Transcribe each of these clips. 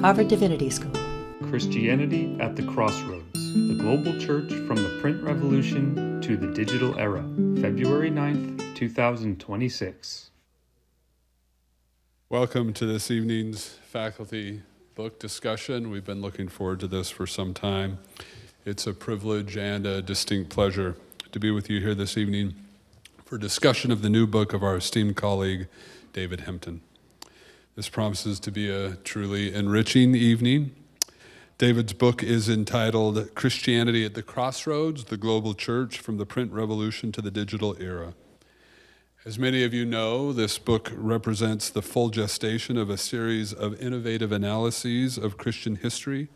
Harvard Divinity School. Christianity at the Crossroads, the global church from the print revolution to the digital era, February 9th, 2026. Welcome to this evening's faculty book discussion. We've been looking forward to this for some time. It's a privilege and a distinct pleasure to be with you here this evening for discussion of the new book of our esteemed colleague, David Hempton. This promises to be a truly enriching evening. David's book is entitled Christianity at the Crossroads, the Global Church from the Print Revolution to the Digital Era. As many of you know, this book represents the full gestation of a series of innovative analyses of Christian history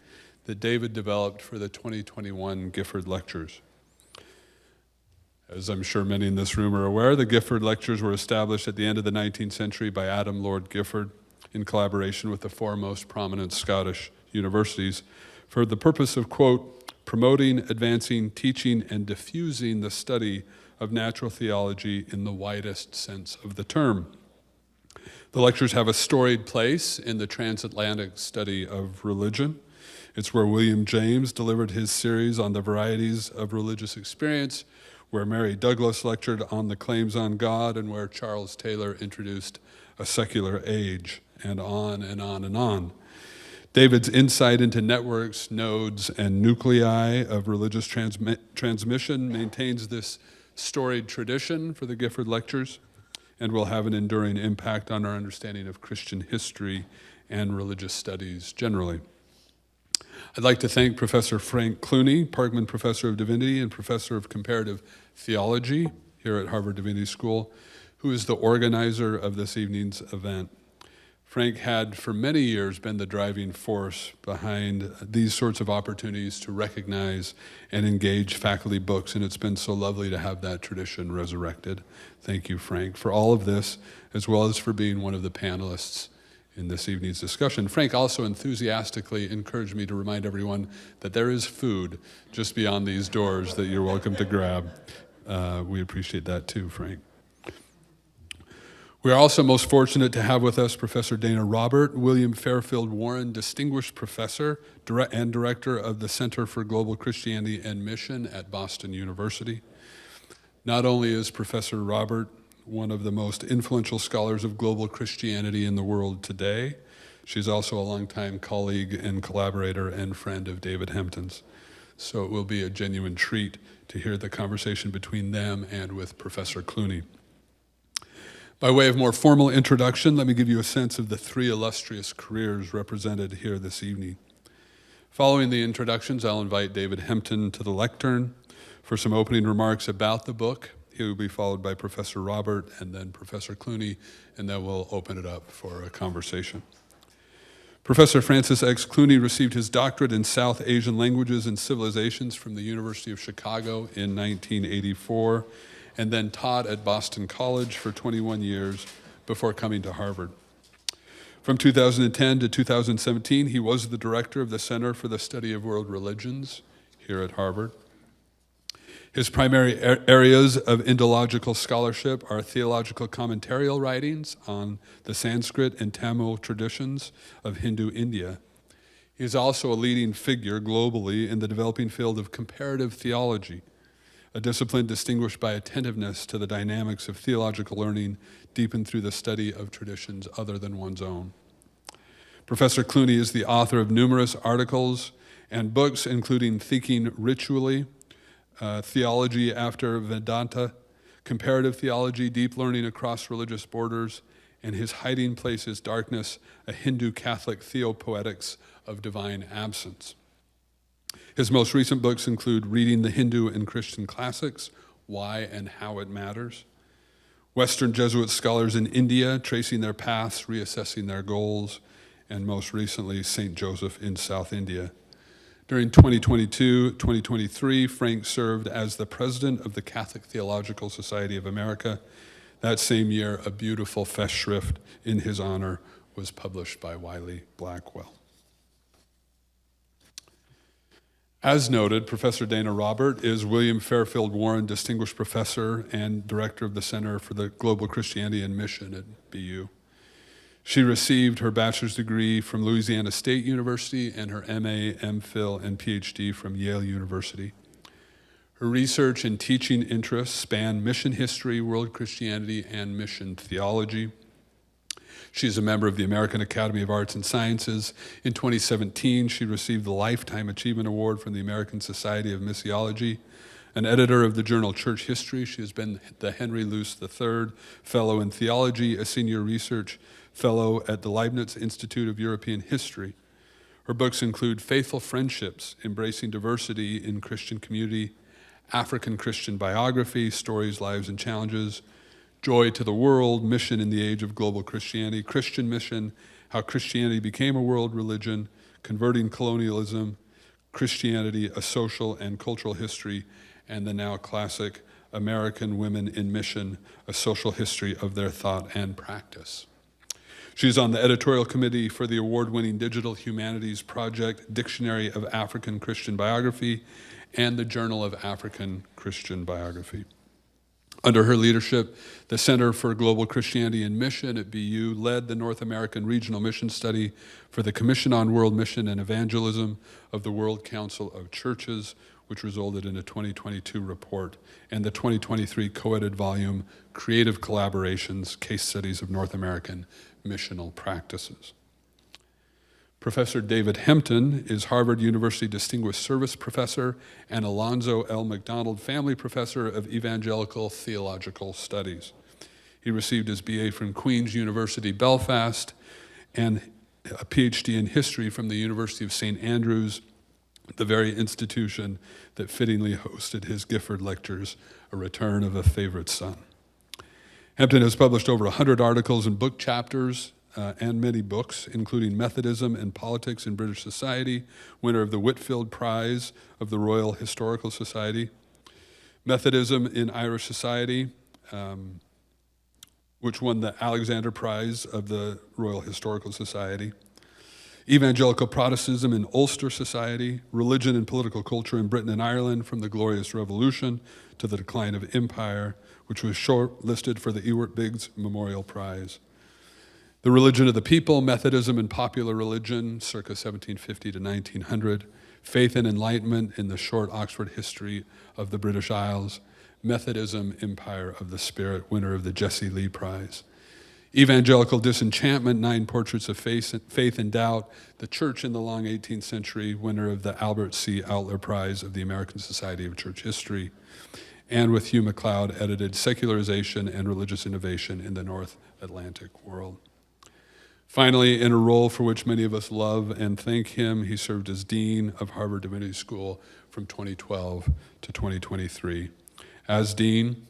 that David developed for the 2021 Gifford Lectures. As I'm sure many in this room are aware, the Gifford Lectures were established at the end of the 19th century by Adam Lord Gifford in collaboration with the four most prominent Scottish universities for the purpose of, quote, promoting, advancing, teaching, and diffusing the study of natural theology in the widest sense of the term. The lectures have a storied place in the transatlantic study of religion. It's where William James delivered his series on the varieties of religious experience, where Mary Douglas lectured on the claims on God, and where Charles Taylor introduced a secular age, and on and on and on. David's insight into networks, nodes, and nuclei of religious transmission maintains this storied tradition for the Gifford Lectures and will have an enduring impact on our understanding of Christian history and religious studies generally. I'd like to thank Professor Frank Clooney, Parkman Professor of Divinity and Professor of Comparative Theology here at Harvard Divinity School, who is the organizer of this evening's event. Frank had for many years been the driving force behind these sorts of opportunities to recognize and engage faculty books, and it's been so lovely to have that tradition resurrected. Thank you, Frank, for all of this, as well as for being one of the panelists in this evening's discussion. Frank also enthusiastically encouraged me to remind everyone that there is food just beyond these doors that you're welcome to grab. We appreciate that too, Frank. We are also most fortunate to have with us Professor Dana Robert, William Fairfield Warren Distinguished Professor and Director of the Center for Global Christianity and Mission at Boston University. Not only is Professor Robert one of the most influential scholars of global Christianity in the world today, she's also a longtime colleague and collaborator and friend of David Hempton's. So it will be a genuine treat to hear the conversation between them and with Professor Clooney. By way of more formal introduction, let me give you a sense of the three illustrious careers represented here this evening. Following the introductions, I'll invite David Hempton to the lectern for some opening remarks about the book. He will be followed by Professor Robert and then Professor Clooney, and then we'll open it up for a conversation. Professor Francis X. Clooney received his doctorate in South Asian Languages and Civilizations from the University of Chicago in 1984, and then taught at Boston College for 21 years before coming to Harvard. From 2010 to 2017, he was the director of the Center for the Study of World Religions here at Harvard. His primary areas of Indological scholarship are theological commentarial writings on the Sanskrit and Tamil traditions of Hindu India. He is also a leading figure globally in the developing field of comparative theology, a discipline distinguished by attentiveness to the dynamics of theological learning deepened through the study of traditions other than one's own. Professor Clooney is the author of numerous articles and books, including Thinking Ritually, Theology After Vedanta, Comparative Theology, Deep Learning Across Religious Borders, and his Hiding Places Darkness, a Hindu Catholic Theopoetics of Divine Absence. His most recent books include Reading the Hindu and Christian Classics, Why and How It Matters, Western Jesuit Scholars in India, Tracing Their Paths, Reassessing Their Goals, and most recently, St. Joseph in South India. During 2022-2023, Frank served as the president of the Catholic Theological Society of America. That same year, a beautiful Festschrift in his honor was published by Wiley Blackwell. As noted, Professor Dana Robert is William Fairfield Warren Distinguished Professor and Director of the Center for the Global Christianity and Mission at BU. She received her bachelor's degree from Louisiana State University and her MA, MPhil, and PhD from Yale University. Her research and teaching interests span mission history, world Christianity, and mission theology. She is a member of the American Academy of Arts and Sciences. In 2017, she received the Lifetime Achievement Award from the American Society of Missiology. An editor of the journal Church History, she has been the Henry Luce III Fellow in Theology, a senior research fellow at the Leibniz Institute of European History. Her books include Faithful Friendships, Embracing Diversity in Christian Community, African Christian Biography, Stories, Lives, and Challenges, Joy to the World, Mission in the Age of Global Christianity, Christian Mission, How Christianity Became a World Religion, Converting Colonialism, Christianity, A Social and Cultural History, and the now classic American Women in Mission, A Social History of Their Thought and Practice. She's on the editorial committee for the award-winning Digital Humanities Project, Dictionary of African Christian Biography, and the Journal of African Christian Biography. Under her leadership, the Center for Global Christianity and Mission at BU led the North American Regional Mission Study for the Commission on World Mission and Evangelism of the World Council of Churches, which resulted in a 2022 report, and the 2023 co-edited volume, Creative Collaborations, Case Studies of North American Missional Practices. Professor David Hempton is Harvard University Distinguished Service Professor and Alonzo L. McDonald Family Professor of Evangelical Theological Studies. He received his BA from Queen's University, Belfast, and a PhD in history from the University of St. Andrews, the very institution that fittingly hosted his Gifford Lectures, A Return of a Favorite Son. Hempton has published over 100 articles and book chapters and many books, including Methodism and Politics in British Society, winner of the Whitfield Prize of the Royal Historical Society, Methodism in Irish Society, which won the Alexander Prize of the Royal Historical Society, Evangelical Protestantism in Ulster Society, Religion and Political Culture in Britain and Ireland from the Glorious Revolution to the Decline of Empire, which was shortlisted for the Ewart Biggs Memorial Prize. The Religion of the People, Methodism and Popular Religion, circa 1750 to 1900, Faith and Enlightenment in the Short Oxford History of the British Isles, Methodism, Empire of the Spirit, winner of the Jesse Lee Prize. Evangelical Disenchantment, 9 Portraits of Faith and Doubt, The Church in the Long 18th Century, winner of the Albert C. Outler Prize of the American Society of Church History, and with Hugh MacLeod edited Secularization and Religious Innovation in the North Atlantic World. Finally, in a role for which many of us love and thank him, he served as Dean of Harvard Divinity School from 2012 to 2023. As Dean,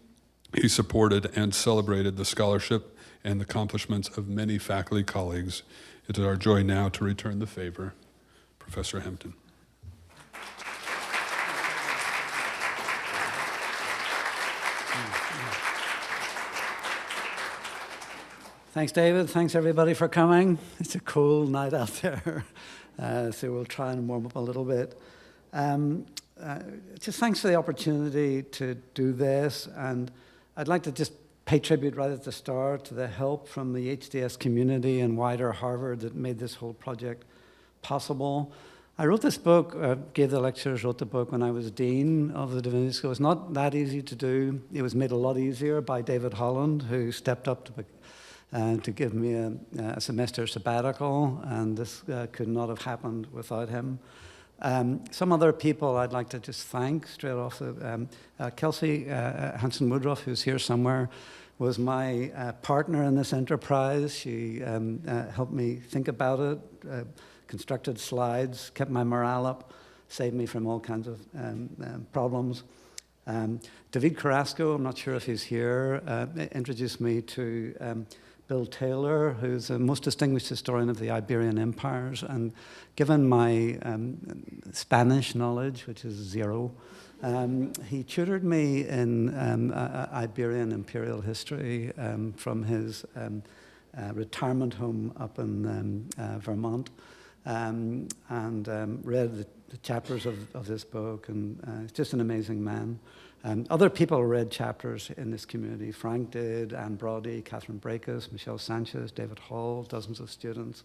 he supported and celebrated the scholarship and accomplishments of many faculty colleagues. It is our joy now to return the favor. Professor Hempton. Thanks, David. Thanks, everybody, for coming. It's a cold night out there, so we'll try and warm up a little bit. Just thanks for the opportunity to do this, and I'd like to just pay tribute right at the start to the help from the HDS community and wider Harvard that made this whole project possible. I wrote this book, gave the lectures, wrote the book when I was Dean of the Divinity School. It's not that easy to do. It was made a lot easier by David Holland, who stepped up to give me a semester sabbatical, and this could not have happened without him. Some other people I'd like to just thank straight off. Kelsey Hanson-Woodruff, who's here somewhere, was my partner in this enterprise. She helped me think about it, constructed slides, kept my morale up, saved me from all kinds of problems. David Carrasco, I'm not sure if he's here, introduced me to Bill Taylor, who's the most distinguished historian of the Iberian empires, and given my Spanish knowledge, which is zero, he tutored me in Iberian imperial history from his retirement home up in Vermont, and read the chapters of this book, and he's just an amazing man. Other people read chapters in this community. Frank did, Anne Brody, Catherine Breakus, Michelle Sanchez, David Hall, dozens of students.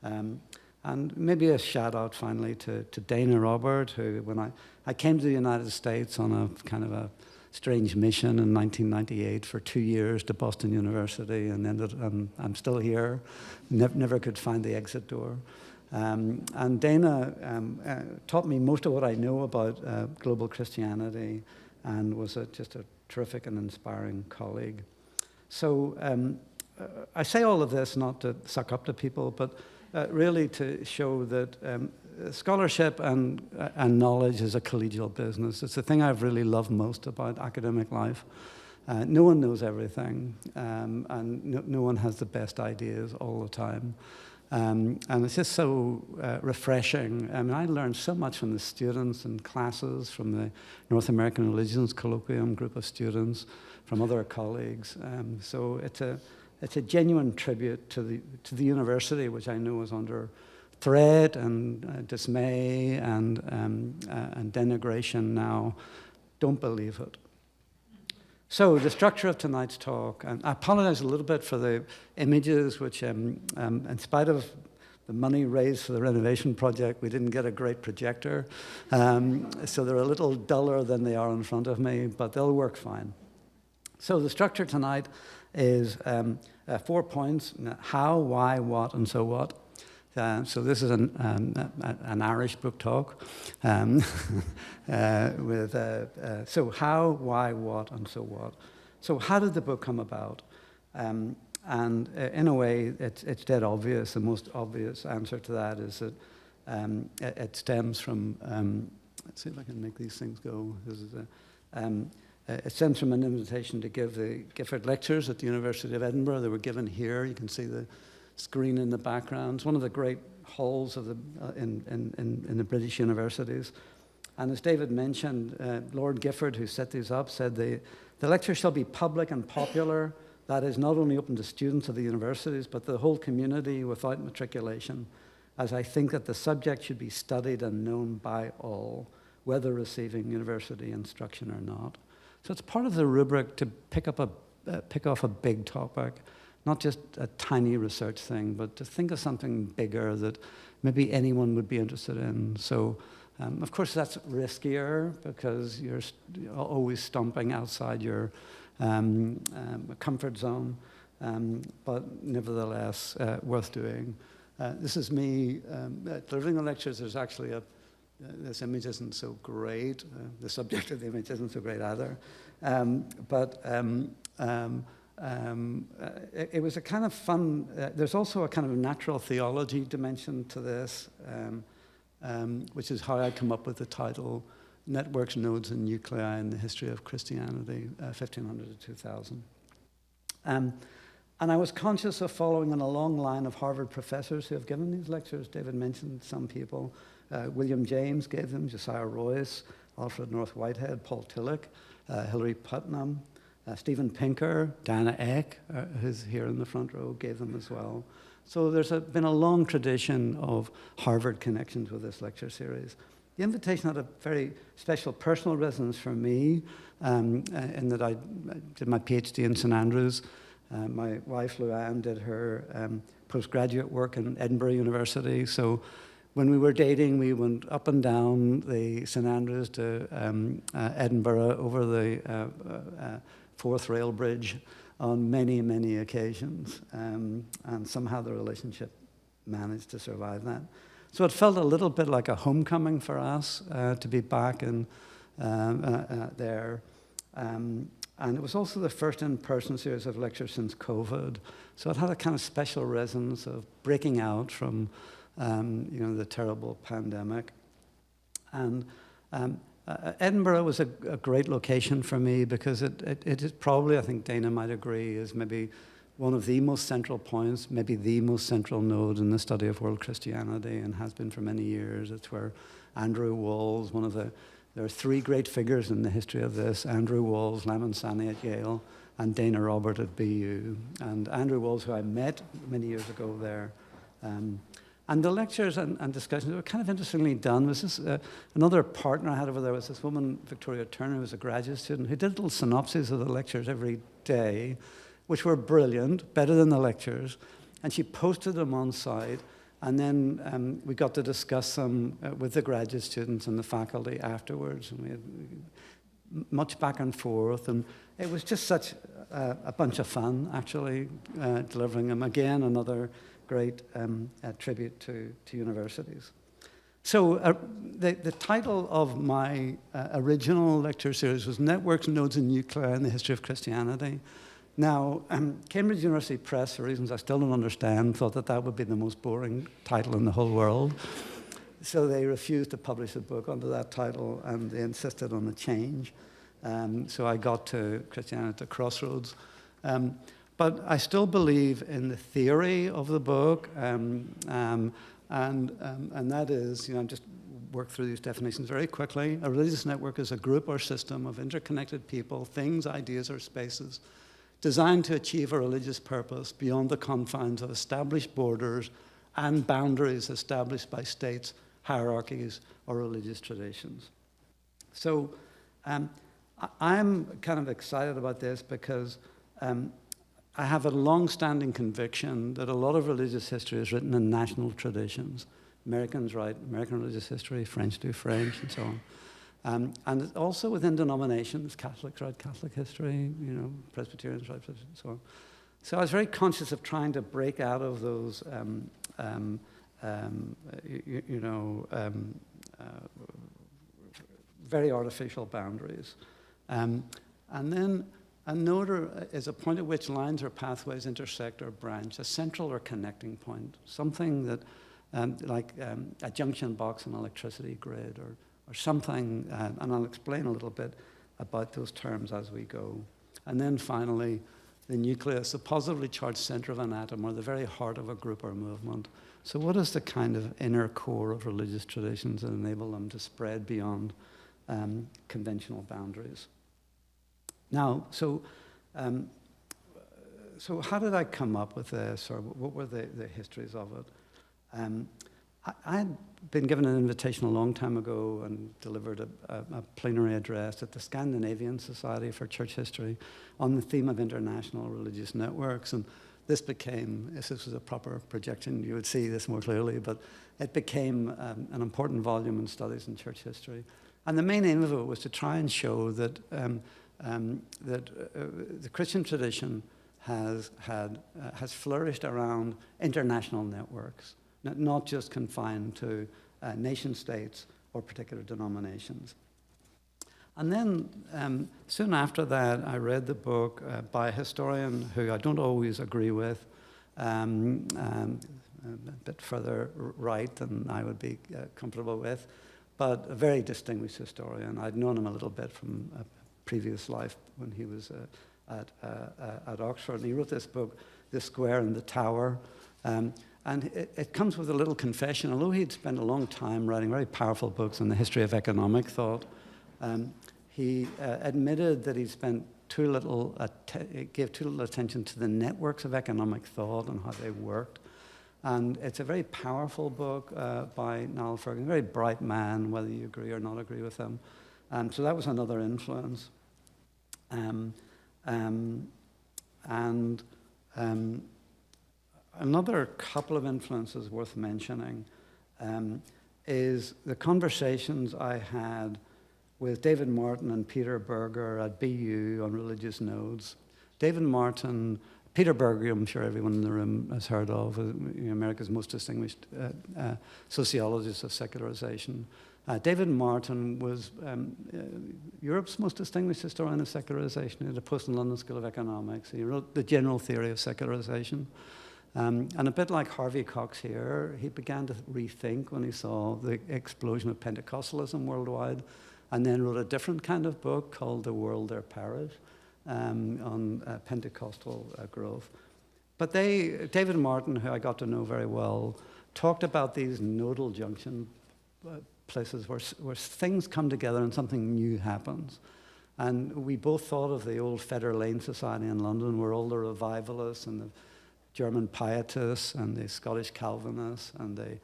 And maybe a shout out finally to Dana Robert, who when I came to the United States on a kind of a strange mission in 1998 for 2 years to Boston University, and I'm still here, never could find the exit door. And Dana taught me most of what I know about global Christianity, and was just a terrific and inspiring colleague. So I say all of this not to suck up to people, but really to show that scholarship and knowledge is a collegial business. It's the thing I've really loved most about academic life. No one knows everything, and no one has the best ideas all the time. And it's just so refreshing. I mean, I learned so much from the students and classes, from the North American Religions Colloquium group of students, from other colleagues. So it's a genuine tribute to the university, which I know is under threat and dismay and denigration now. Don't believe it. So the structure of tonight's talk, and I apologize a little bit for the images, which in spite of the money raised for the renovation project, we didn't get a great projector. So they're a little duller than they are in front of me, but they'll work fine. So the structure tonight is 4 points: how, why, what, and so what. So this is an Irish book talk so how, why, what, and so what. So how did the book come about? And in a way, it's dead obvious. The most obvious answer to that is that it stems from, let's see if I can make these things go. It stems from an invitation to give the Gifford Lectures at the University of Edinburgh. They were given here. You can see the screen in the background. It's one of the great halls of in the British universities. And as David mentioned, Lord Gifford, who set these up, said the lecture shall be public and popular. That is not only open to students of the universities, but the whole community without matriculation, as I think that the subject should be studied and known by all, whether receiving university instruction or not. So it's part of the rubric to pick off a big topic, not just a tiny research thing, but to think of something bigger that maybe anyone would be interested in. So, of course, that's riskier because you're always stomping outside your comfort zone, but nevertheless worth doing. This is me delivering the lectures. There's actually this image isn't so great. The subject of the image isn't so great either. It was a kind of fun, there's also a kind of natural theology dimension to this, which is how I come up with the title, Networks, Nodes, and Nuclei in the History of Christianity, 1500 to 2000. And I was conscious of following on a long line of Harvard professors who have given these lectures. David mentioned some people. William James gave them, Josiah Royce, Alfred North Whitehead, Paul Tillich, Hilary Putnam, Stephen Pinker, Diana Eck, who's here in the front row, gave them as well. So there's been a long tradition of Harvard connections with this lecture series. The invitation had a very special personal resonance for me, in that I did my PhD in St Andrews. My wife, Luann, did her postgraduate work in Edinburgh University. So when we were dating, we went up and down the St Andrews to Edinburgh over the Fourth Rail Bridge on many, many occasions. And somehow the relationship managed to survive that. So it felt a little bit like a homecoming for us to be back in there. And it was also the first in-person series of lectures since COVID. So it had a kind of special resonance of breaking out from the terrible pandemic. And Edinburgh was a great location for me because it is probably, I think Dana might agree, is maybe one of the most central points, maybe the most central node in the study of world Christianity, and has been for many years. It's where Andrew Walls, there are three great figures in the history of this: Andrew Walls, Lyman Sanney at Yale, and Dana Robert at BU. And Andrew Walls, who I met many years ago there, And the lectures and discussions were kind of interestingly done. Was this another partner I had over there was this woman, Victoria Turner, who was a graduate student, who did little synopses of the lectures every day, which were brilliant, better than the lectures. And she posted them on site. And then we got to discuss them with the graduate students and the faculty afterwards. And we had much back and forth. And it was just such a bunch of fun, actually, delivering them. Again, another great tribute to universities. So the title of my original lecture series was Networks, Nodes, and Nuclei in the History of Christianity. Now, Cambridge University Press, for reasons I still don't understand, thought that that would be the most boring title in the whole world. So they refused to publish a book under that title, and they insisted on a change. So I got to Christianity at the Crossroads. But I still believe in the theory of the book, and that is, you know, just work through these definitions very quickly. A religious network is a group or system of interconnected people, things, ideas, or spaces designed to achieve a religious purpose beyond the confines of established borders and boundaries established by states, hierarchies, or religious traditions. So I'm kind of excited about this because I have a long-standing conviction that a lot of religious history is written in national traditions. Americans write American religious history, French do French, and so on. And also within denominations, Catholics write Catholic history, you know, Presbyterians write Presbyterian, and so on. So I was very conscious of trying to break out of those, very artificial boundaries. And then a node is a point at which lines or pathways intersect or branch, a central or connecting point, something that, like a junction box in an electricity grid or something, and I'll explain a little bit about those terms as we go. And then finally, the nucleus, the positively charged center of an atom, or the very heart of a group or movement. So what is the kind of inner core of religious traditions that enable them to spread beyond conventional boundaries? Now, so how did I come up with this, or what were the histories of it? I had been given an invitation a long time ago and delivered a plenary address at the Scandinavian Society for Church History on the theme of international religious networks. And this became, if this was a proper projection, you would see this more clearly, but it became an important volume in studies in church history. And the main aim of it was to try and show that the Christian tradition has flourished around international networks, not just confined to nation states or particular denominations. And then soon after that, I read the book by a historian who I don't always agree with, a bit further right than I would be comfortable with, but a very distinguished historian. I'd known him a little bit from a previous life when he was at Oxford. And he wrote this book, The Square and the Tower. And it comes with a little confession. Although he'd spent a long time writing very powerful books on the history of economic thought, he admitted that he spent gave too little attention to the networks of economic thought and how they worked. And it's a very powerful book by Niall Ferguson, a very bright man, whether you agree or not agree with him. So that was another influence. Another couple of influences worth mentioning is the conversations I had with David Martin and Peter Berger at BU on religious nodes. David Martin, Peter Berger, I'm sure everyone in the room has heard of, America's most distinguished sociologist of secularization. David Martin was Europe's most distinguished historian of secularization. He had a post in London School of Economics. He wrote The General Theory of Secularization. And a bit like Harvey Cox here, he began to rethink when he saw the explosion of Pentecostalism worldwide, and then wrote a different kind of book called The World, Their Parish, on Pentecostal growth. But David Martin, who I got to know very well, talked about these nodal junction places where things come together and something new happens. And we both thought of the old Fetter Lane Society in London, where all the revivalists and the German Pietists and the Scottish Calvinists and the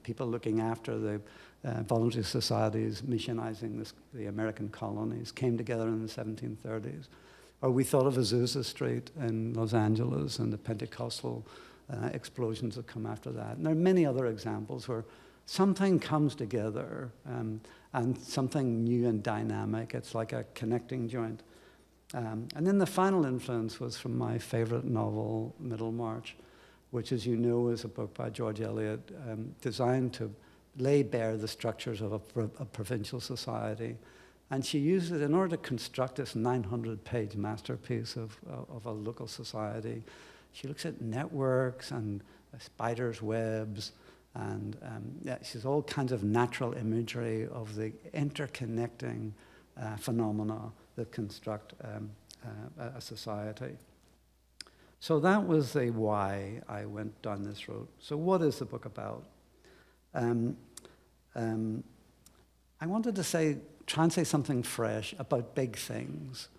people looking after the voluntary societies missionizing the American colonies came together in the 1730s. Or we thought of Azusa Street in Los Angeles and the Pentecostal explosions that come after that. And there are many other examples where something comes together and something new and dynamic. It's like a connecting joint. And then the final influence was from my favorite novel, Middlemarch, which, as you know, is a book by George Eliot designed to lay bare the structures of a provincial society. And she used it in order to construct this 900-page masterpiece of a local society. She looks at networks and spiders' webs, and she's all kinds of natural imagery of the interconnecting phenomena that construct a society. So that was the why I went down this road. So what is the book about? I wanted to try and say something fresh about big things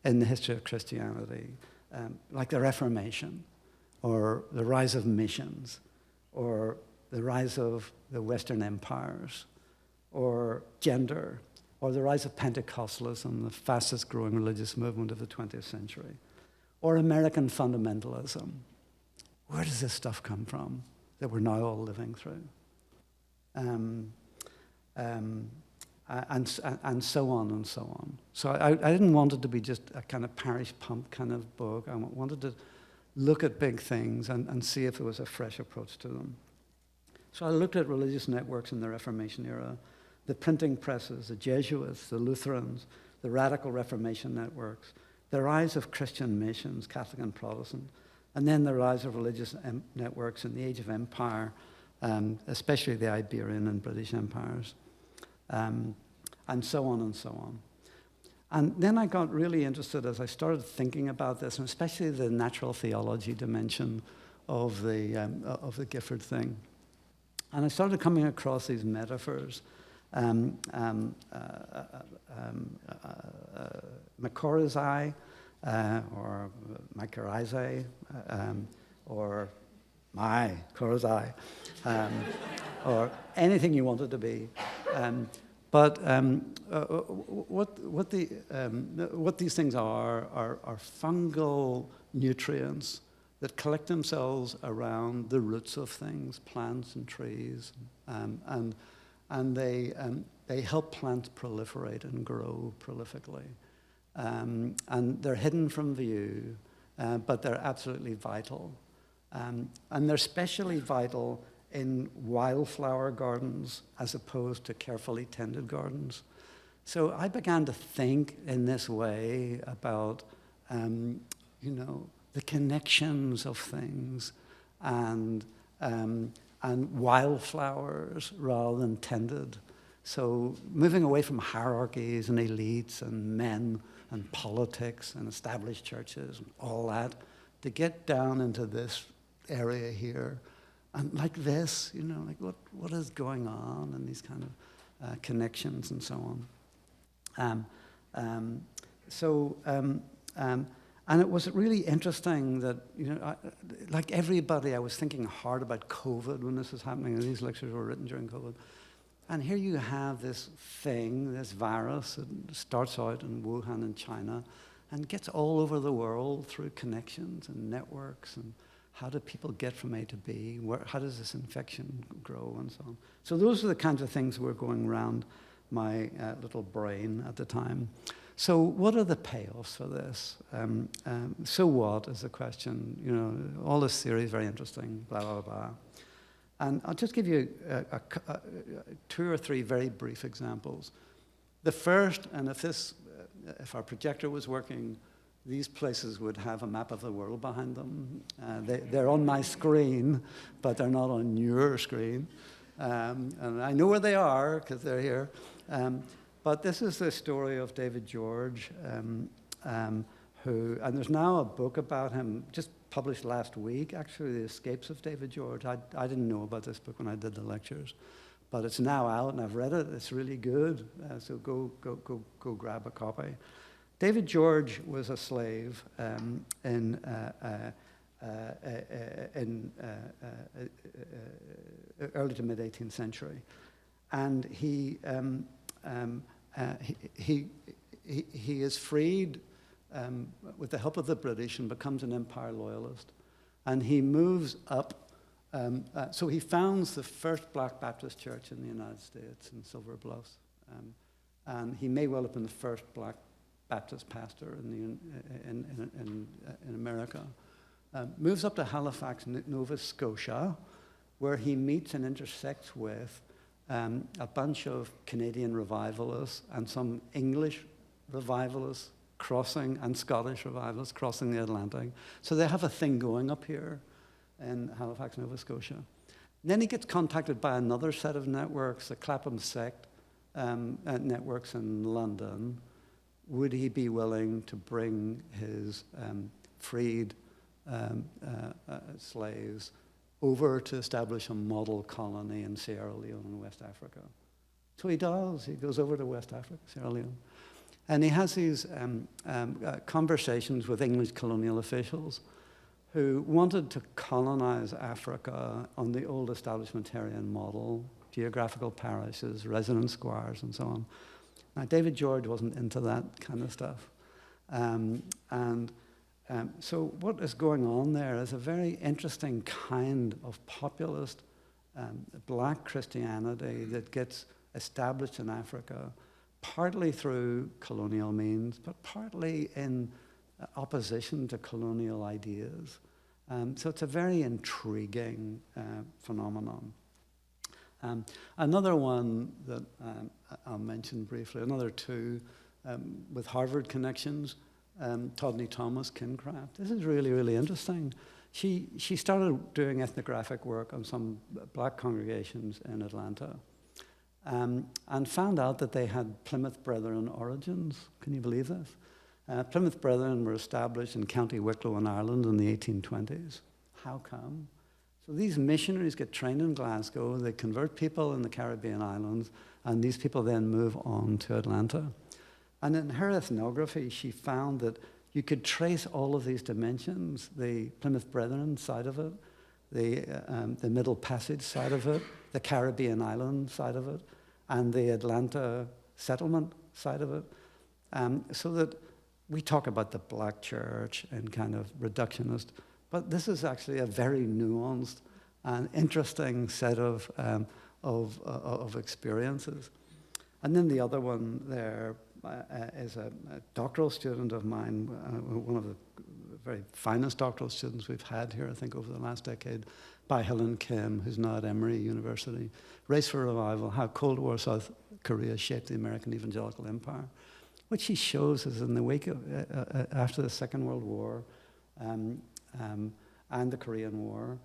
in the history of Christianity, like the Reformation, or the rise of missions, or the rise of the Western empires, or gender, or the rise of Pentecostalism, the fastest growing religious movement of the 20th century, or American fundamentalism. Where does this stuff come from that we're now all living through? And so on and so on. So I didn't want it to be just a kind of parish pump kind of book. I wanted to look at big things and see if there was a fresh approach to them. So I looked at religious networks in the Reformation era, the printing presses, the Jesuits, the Lutherans, the radical Reformation networks, the rise of Christian missions, Catholic and Protestant, and then the rise of religious networks in the Age of Empire, especially the Iberian and British empires, and so on and so on. And then I got really interested as I started thinking about this, and especially the natural theology dimension of the Gifford thing. And I started coming across these metaphors. Mycorrhizae, or mycorrhizae, or mycorrhizae, or anything you want it to be. But what these things are fungal nutrients that collect themselves around the roots of things, plants and trees, and they help plants proliferate and grow prolifically. And they're hidden from view, but they're absolutely vital. And they're especially vital in wildflower gardens as opposed to carefully tended gardens. So I began to think in this way about, the connections of things and wildflowers rather than tended. So moving away from hierarchies and elites and men and politics and established churches and all that, to get down into this area here, and like this, like what is going on, and these kind of connections and so on. And it was really interesting that, like everybody, I was thinking hard about COVID when this was happening, and these lectures were written during COVID. And here you have this thing, this virus, that starts out in Wuhan in China and gets all over the world through connections and networks, and how do people get from A to B? How does this infection grow and so on? So those are the kinds of things that were going around my little brain at the time. So what are the payoffs for this? So what is the question? All this theory is very interesting, blah, blah, blah. And I'll just give you 2 or 3 very brief examples. The first, and if our projector was working, these places would have a map of the world behind them. They're on my screen, but they're not on your screen. And I know where they are because they're here. But this is the story of David George, and there's now a book about him, just published last week, actually, The Escapes of David George. I didn't know about this book when I did the lectures, but it's now out, and I've read it. It's really good, so go grab a copy. David George was a slave in early to mid 18th century, and he is freed with the help of the British and becomes an Empire loyalist, and he moves up. So he founds the first Black Baptist church in the United States in Silver Bluffs, and he may well have been the first Black Baptist pastor in America. Moves up to Halifax, Nova Scotia, where he meets and intersects with a bunch of Canadian revivalists and some English revivalists crossing, and Scottish revivalists crossing the Atlantic. So they have a thing going up here in Halifax, Nova Scotia. And then he gets contacted by another set of networks, the Clapham Sect networks in London. Would he be willing to bring his freed slaves over to establish a model colony in Sierra Leone in West Africa? So he does. He goes over to West Africa, Sierra Leone. And he has these conversations with English colonial officials who wanted to colonize Africa on the old establishmentarian model, geographical parishes, resident squires, and so on. Now, David George wasn't into that kind of stuff. So what is going on there is a very interesting kind of populist black Christianity that gets established in Africa, partly through colonial means, but partly in opposition to colonial ideas. So it's a very intriguing phenomenon. Another one that I'll mention briefly, another two with Harvard connections, Todney Thomas Kincraft. This is really, really interesting. She started doing ethnographic work on some black congregations in Atlanta, and found out that they had Plymouth Brethren origins. Can you believe this? Plymouth Brethren were established in County Wicklow in Ireland in the 1820s. How come? So these missionaries get trained in Glasgow, they convert people in the Caribbean islands, and these people then move on to Atlanta. And in her ethnography, she found that you could trace all of these dimensions, the Plymouth Brethren side of it, the Middle Passage side of it, the Caribbean island side of it, and the Atlanta settlement side of it, so that we talk about the black church and kind of reductionist, but this is actually a very nuanced and interesting set of experiences. And then the other one there is a doctoral student of mine, one of the very finest doctoral students we've had here, I think, over the last decade, by Helen Kim, who's now at Emory University. Race for Revival, How Cold War South Korea Shaped the American Evangelical Empire. What she shows is in the wake of, after the Second World War and the Korean War,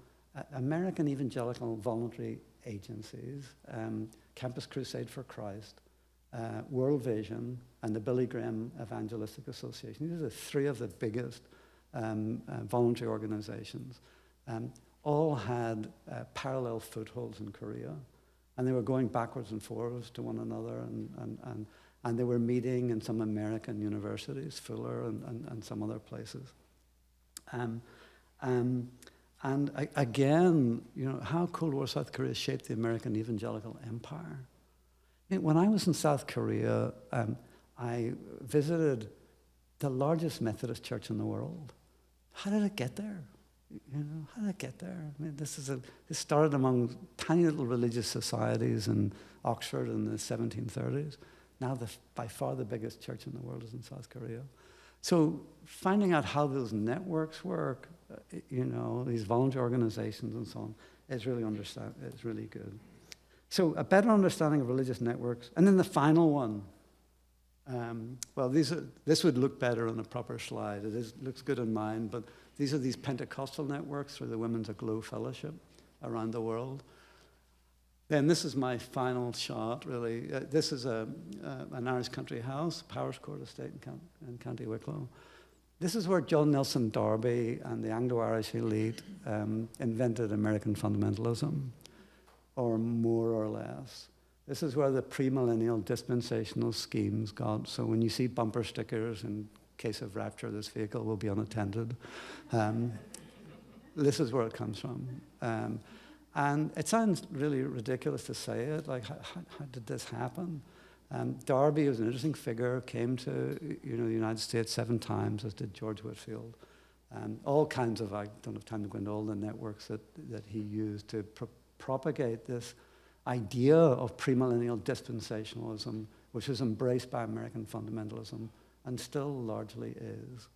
American evangelical voluntary agencies, Campus Crusade for Christ, World Vision, and the Billy Graham Evangelistic Association. These are three of the biggest voluntary organizations. All had parallel footholds in Korea, and they were going backwards and forwards to one another, and they were meeting in some American universities, Fuller and some other places. And again, you know, how Cold War South Korea shaped the American evangelical empire. When I was in South Korea, I visited the largest Methodist church in the world. How did it get there? You know, how did it get there? I mean, it started among tiny little religious societies in Oxford in the 1730s. Now, by far the biggest church in the world is in South Korea. So finding out how those networks work, you know, these voluntary organizations and so on, is really good. So a better understanding of religious networks. And then the final one, well, this would look better on a proper slide. Looks good on mine, but these are these Pentecostal networks through the Women's Aglow Fellowship around the world. Then this is my final shot, really. This is an Irish country house, Powers Court Estate in County Wicklow. This is where John Nelson Darby and the Anglo-Irish elite invented American fundamentalism, or more or less. This is where the premillennial dispensational schemes got. So when you see bumper stickers, in case of rapture, this vehicle will be unattended. This is where it comes from. And it sounds really ridiculous to say it, like, how did this happen? Darby was an interesting figure, came to the United States 7 times, as did George Whitefield. All kinds of, I don't have time to go into all the networks that he used to propagate this idea of premillennial dispensationalism, which was embraced by American fundamentalism and still largely is,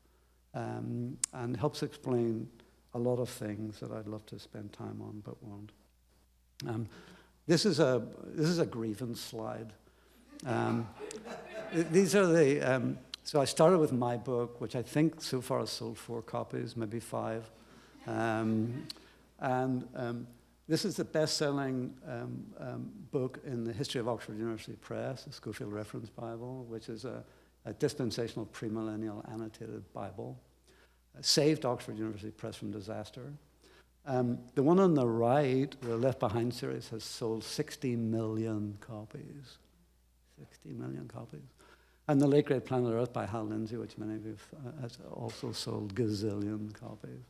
and helps explain a lot of things that I'd love to spend time on but won't. This is a grievance slide. These are the. So I started with my book, which I think so far has sold 4 copies, maybe 5, this is the best-selling book in the history of Oxford University Press, the Schofield Reference Bible, which is a dispensational premillennial annotated Bible. Saved Oxford University Press from disaster. The one on the right, the Left Behind series, has sold 60 million copies. 60 million copies. And The Late Great Planet Earth by Hal Lindsey, which many of you has also sold gazillion copies.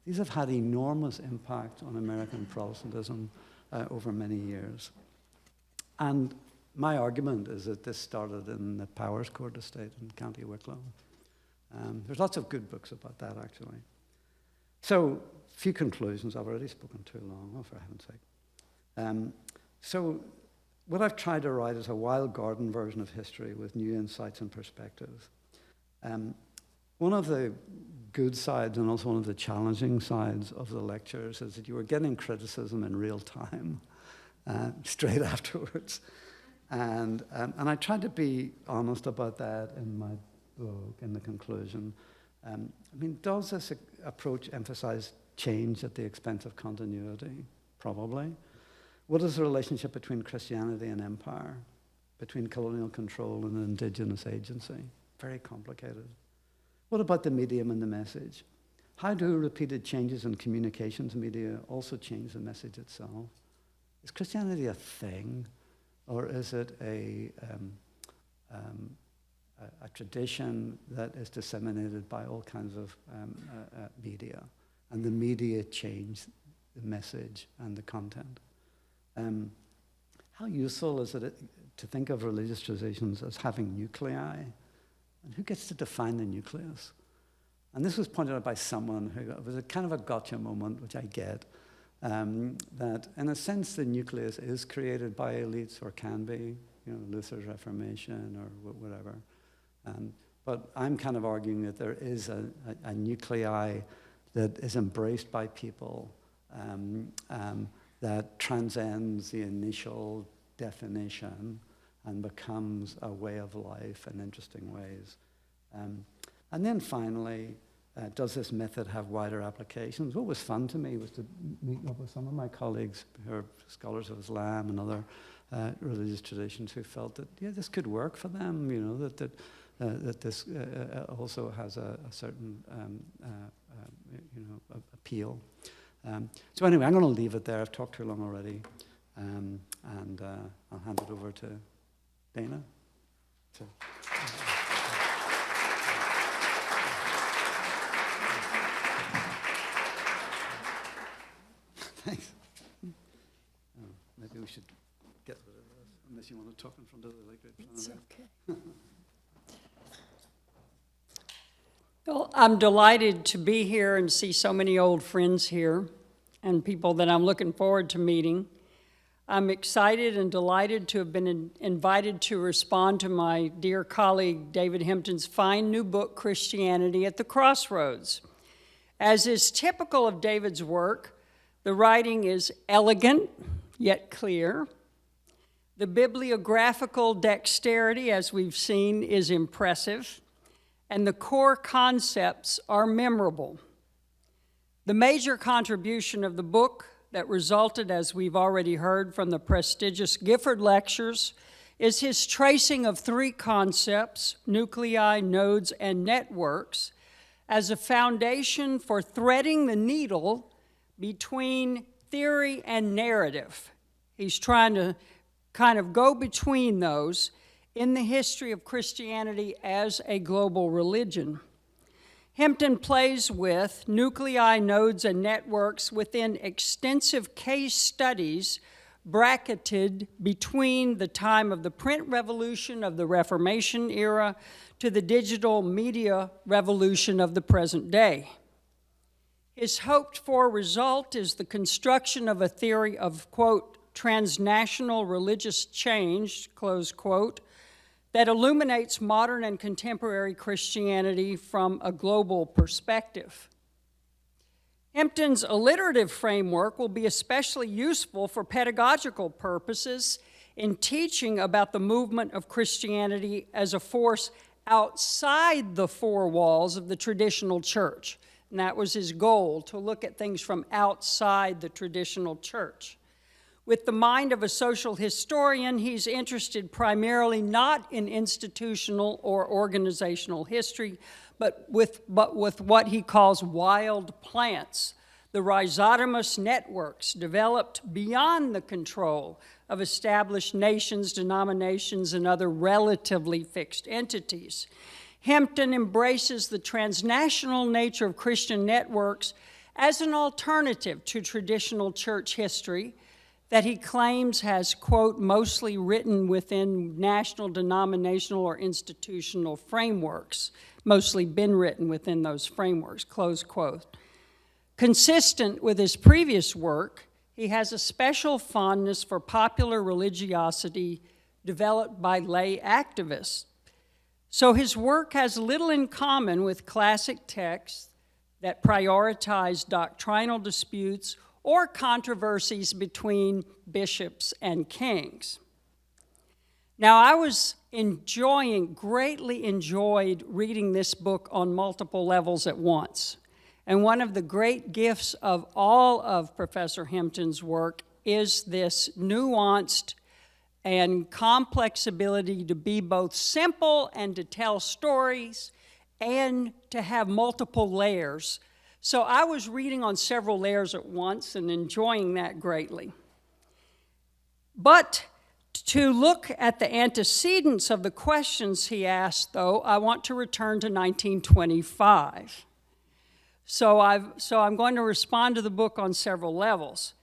These have had enormous impact on American Protestantism over many years. And my argument is that this started in the Powers Court estate in County Wicklow. There's lots of good books about that, actually. So, a few conclusions. I've already spoken too long, oh, for heaven's sake. So, what I've tried to write is a wild garden version of history with new insights and perspectives. One of the good sides and also one of the challenging sides of the lectures is that you were getting criticism in real time, straight afterwards. And I tried to be honest about that in my book, in the conclusion. Does this approach emphasize change at the expense of continuity? Probably. What is the relationship between Christianity and empire, between colonial control and indigenous agency? Very complicated. What about the medium and the message? How do repeated changes in communications media also change the message itself? Is Christianity a thing, or is it a tradition that is disseminated by all kinds of media, and the media change the message and the content? How useful is it to think of religious traditions as having nuclei? And who gets to define the nucleus? And this was pointed out by someone who, it was a kind of a gotcha moment, which I get, that in a sense the nucleus is created by elites, or can be, Luther's Reformation or whatever. But I'm kind of arguing that there is a nuclei that is embraced by people that transcends the initial definition and becomes a way of life in interesting ways. And then finally, does this method have wider applications? What was fun to me was to meet up with some of my colleagues who are scholars of Islam and other religious traditions who felt that, this could work for them, that this also has a certain appeal. So anyway, I'm going to leave it there. I've talked too long already. And I'll hand it over to Dana. Thanks. Maybe we should get rid of this, unless you want to talk in front of the Late Great Planet. It's okay. Well, I'm delighted to be here and see so many old friends here and people that I'm looking forward to meeting. I'm excited and delighted to have been invited to respond to my dear colleague David Hempton's fine new book, Christianity at the Crossroads. As is typical of David's work, the writing is elegant, yet clear. The bibliographical dexterity, as we've seen, is impressive, and the core concepts are memorable. The major contribution of the book that resulted, as we've already heard from the prestigious Gifford Lectures, is his tracing of 3 concepts, nuclei, nodes, and networks, as a foundation for threading the needle between theory and narrative. He's trying to kind of go between those in the history of Christianity as a global religion. Hempton plays with nuclei, nodes, and networks within extensive case studies bracketed between the time of the print revolution of the Reformation era to the digital media revolution of the present day. His hoped-for result is the construction of a theory of, quote, transnational religious change, close quote, that illuminates modern and contemporary Christianity from a global perspective. Hempton's alliterative framework will be especially useful for pedagogical purposes in teaching about the movement of Christianity as a force outside the four walls of the traditional church. And that was his goal, to look at things from outside the traditional church. With the mind of a social historian, he's interested primarily not in institutional or organizational history, but with what he calls wild plants, the rhizotomous networks developed beyond the control of established nations, denominations, and other relatively fixed entities. Hempton embraces the transnational nature of Christian networks as an alternative to traditional church history that he claims has, quote, mostly written within national, denominational, or institutional frameworks, mostly been written within those frameworks, close quote. Consistent with his previous work, he has a special fondness for popular religiosity developed by lay activists. So his work has little in common with classic texts that prioritize doctrinal disputes or controversies between bishops and kings. Now, I was greatly enjoyed reading this book on multiple levels at once. And one of the great gifts of all of Professor Hempton's work is this nuanced and complex ability to be both simple and to tell stories and to have multiple layers. So I was reading on several layers at once and enjoying that greatly. But to look at the antecedents of the questions he asked, though, I want to return to 1925. So I'm going to respond to the book on several levels.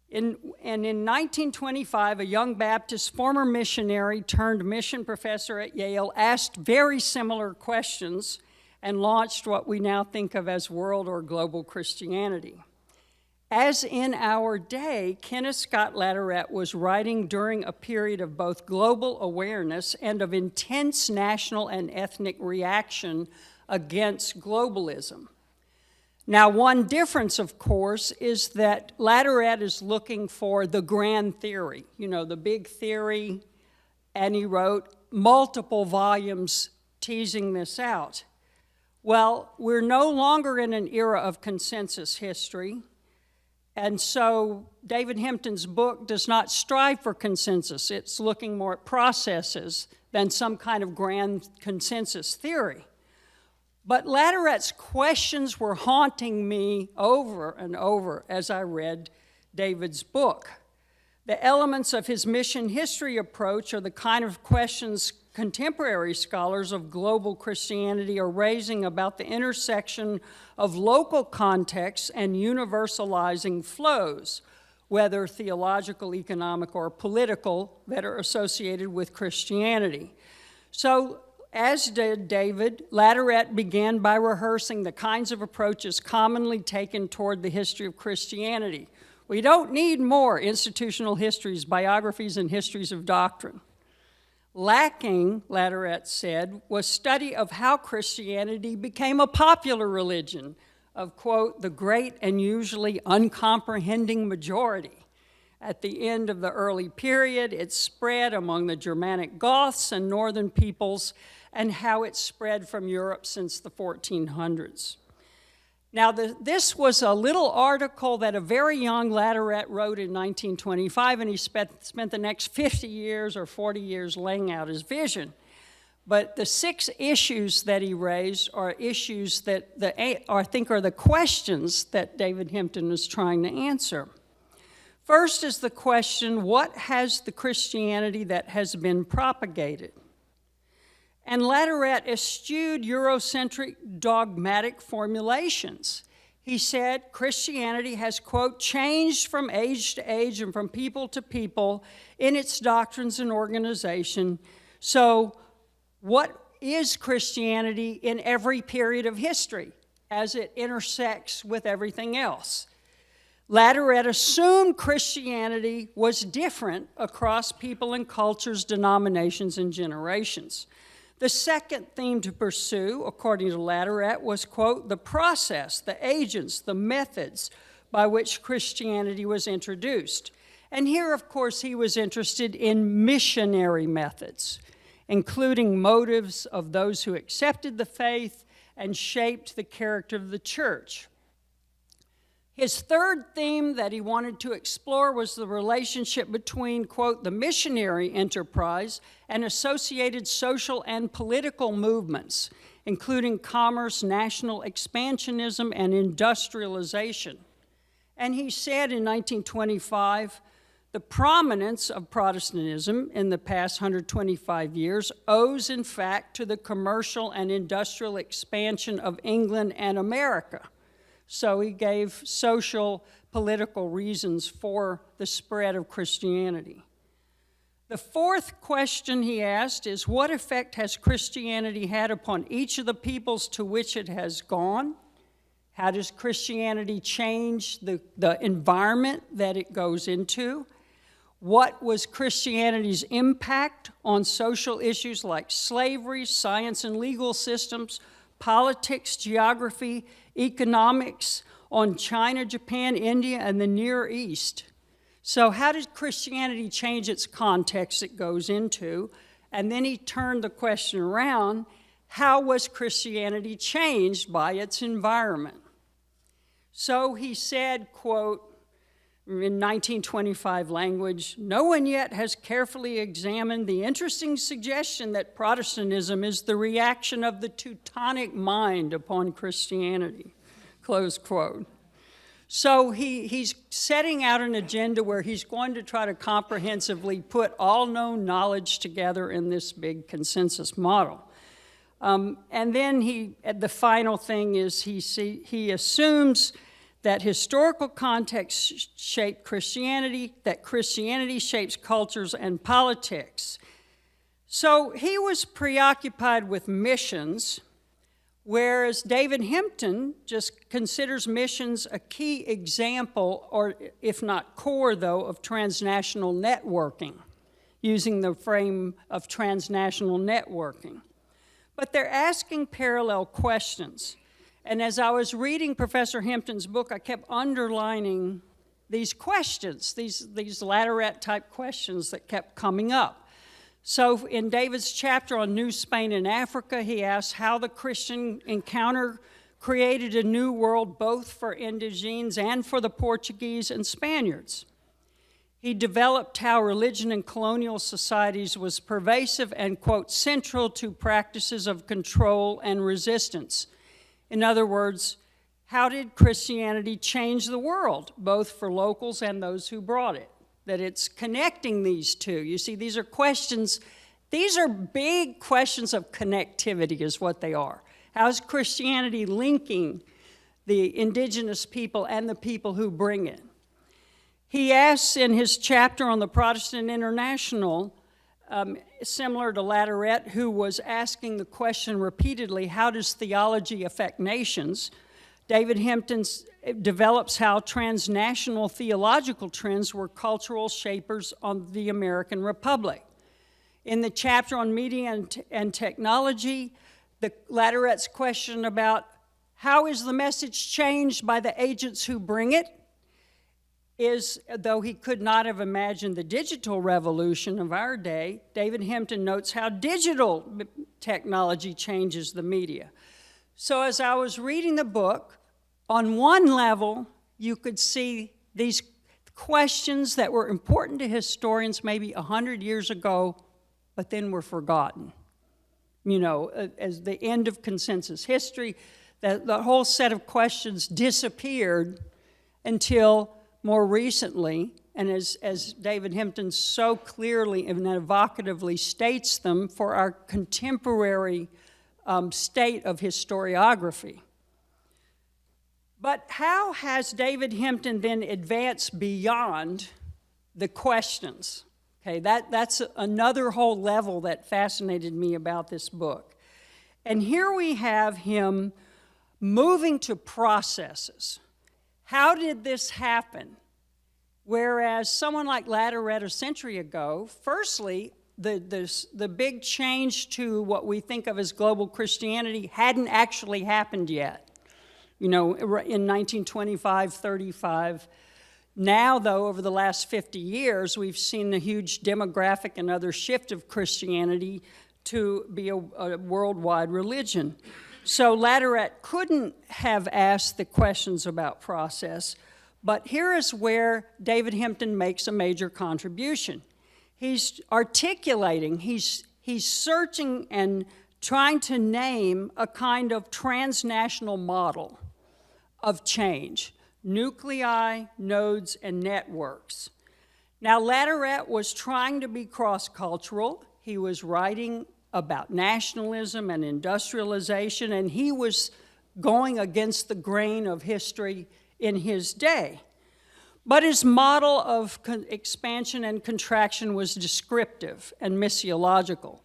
In 1925, a young Baptist former missionary turned mission professor at Yale asked very similar questions and launched what we now think of as world or global Christianity. As in our day, Kenneth Scott Latourette was writing during a period of both global awareness and of intense national and ethnic reaction against globalism. Now, one difference, of course, is that Latourette is looking for the grand theory, the big theory, and he wrote multiple volumes teasing this out. Well, we're no longer in an era of consensus history, and so David Hempton's book does not strive for consensus. It's looking more at processes than some kind of grand consensus theory. But Latourette's questions were haunting me over and over as I read David's book. The elements of his mission history approach are the kind of questions contemporary scholars of global Christianity are raising about the intersection of local contexts and universalizing flows, whether theological, economic, or political, that are associated with Christianity. So, as did David, Latourette began by rehearsing the kinds of approaches commonly taken toward the history of Christianity. We don't need more institutional histories, biographies, and histories of doctrine. Lacking, Latourette said, was study of how Christianity became a popular religion of, quote, the great and usually uncomprehending majority. At the end of the early period, it spread among the Germanic Goths and northern peoples, and how it spread from Europe since the 1400s. Now, this was a little article that a very young Latourette wrote in 1925, and he spent the next 50 years or 40 years laying out his vision. But the 6 issues that he raised are issues that I think are the questions that David Hempton was trying to answer. First is the question, what has the Christianity that has been propagated? And Latourette eschewed Eurocentric dogmatic formulations. He said Christianity has, quote, changed from age to age and from people to people in its doctrines and organization. So what is Christianity in every period of history as it intersects with everything else? Latourette assumed Christianity was different across people and cultures, denominations, and generations. The second theme to pursue, according to Latourette, was, quote, the process, the agents, the methods by which Christianity was introduced. And here, of course, he was interested in missionary methods, including motives of those who accepted the faith and shaped the character of the church. His third theme that he wanted to explore was the relationship between, quote, the missionary enterprise and associated social and political movements, including commerce, national expansionism, and industrialization. And he said in 1925, the prominence of Protestantism in the past 125 years owes, in fact, to the commercial and industrial expansion of England and America. So he gave social, political reasons for the spread of Christianity. The fourth question he asked is, what effect has Christianity had upon each of the peoples to which it has gone? How does Christianity change the environment that it goes into? What was Christianity's impact on social issues like slavery, science and legal systems, politics, geography, economics, on China, Japan, India, and the Near East? So how did Christianity change its context it goes into? And then he turned the question around, how was Christianity changed by its environment? So he said, quote, in 1925 language, no one yet has carefully examined the interesting suggestion that Protestantism is the reaction of the Teutonic mind upon Christianity, close quote. So he's setting out an agenda where he's going to try to comprehensively put all known knowledge together in this big consensus model. And then the final thing is he assumes that historical context shape Christianity, that Christianity shapes cultures and politics. So he was preoccupied with missions, whereas David Hempton just considers missions a key example, or if not core, though, of transnational networking, using the frame of transnational networking. But they're asking parallel questions. And as I was reading Professor Hempton's book, I kept underlining these questions, these Latourette-type questions that kept coming up. So in David's chapter on New Spain and Africa, he asks how the Christian encounter created a new world both for indigenes and for the Portuguese and Spaniards. He developed how religion in colonial societies was pervasive and, quote, central to practices of control and resistance. In other words, how did Christianity change the world, both for locals and those who brought it? That it's connecting these two. You see, these are questions, these are big questions of connectivity is what they are. How is Christianity linking the indigenous people and the people who bring it? He asks in his chapter on the Protestant International, similar to Latourette, who was asking the question repeatedly, how does theology affect nations? David Hempton develops how transnational theological trends were cultural shapers on the American Republic. In the chapter on media and technology, the Latourette's question about how is the message changed by the agents who bring it is, though he could not have imagined the digital revolution of our day, David Hempton notes how digital technology changes the media. So as I was reading the book, on one level, you could see these questions that were important to historians maybe 100 years ago, but then were forgotten. You know, as the end of consensus history, the whole set of questions disappeared until more recently, and as David Hempton so clearly and evocatively states them, for our contemporary state of historiography. But how has David Hempton then advanced beyond the questions? Okay, that's another whole level that fascinated me about this book. And here we have him moving to processes. How did this happen? Whereas someone like Latourette a century ago, firstly, the big change to what we think of as global Christianity hadn't actually happened yet. You know, in 1925, 35. Now, though, over the last 50 years, we've seen the huge demographic and other shift of Christianity to be a worldwide religion. So Latourette couldn't have asked the questions about process, but here is where David Hempton makes a major contribution. He's articulating, he's searching and trying to name a kind of transnational model of change. Nuclei, nodes, and networks. Now, Latourette was trying to be cross-cultural. He was writing about nationalism and industrialization, and he was going against the grain of history in his day. But his model of expansion and contraction was descriptive and missiological.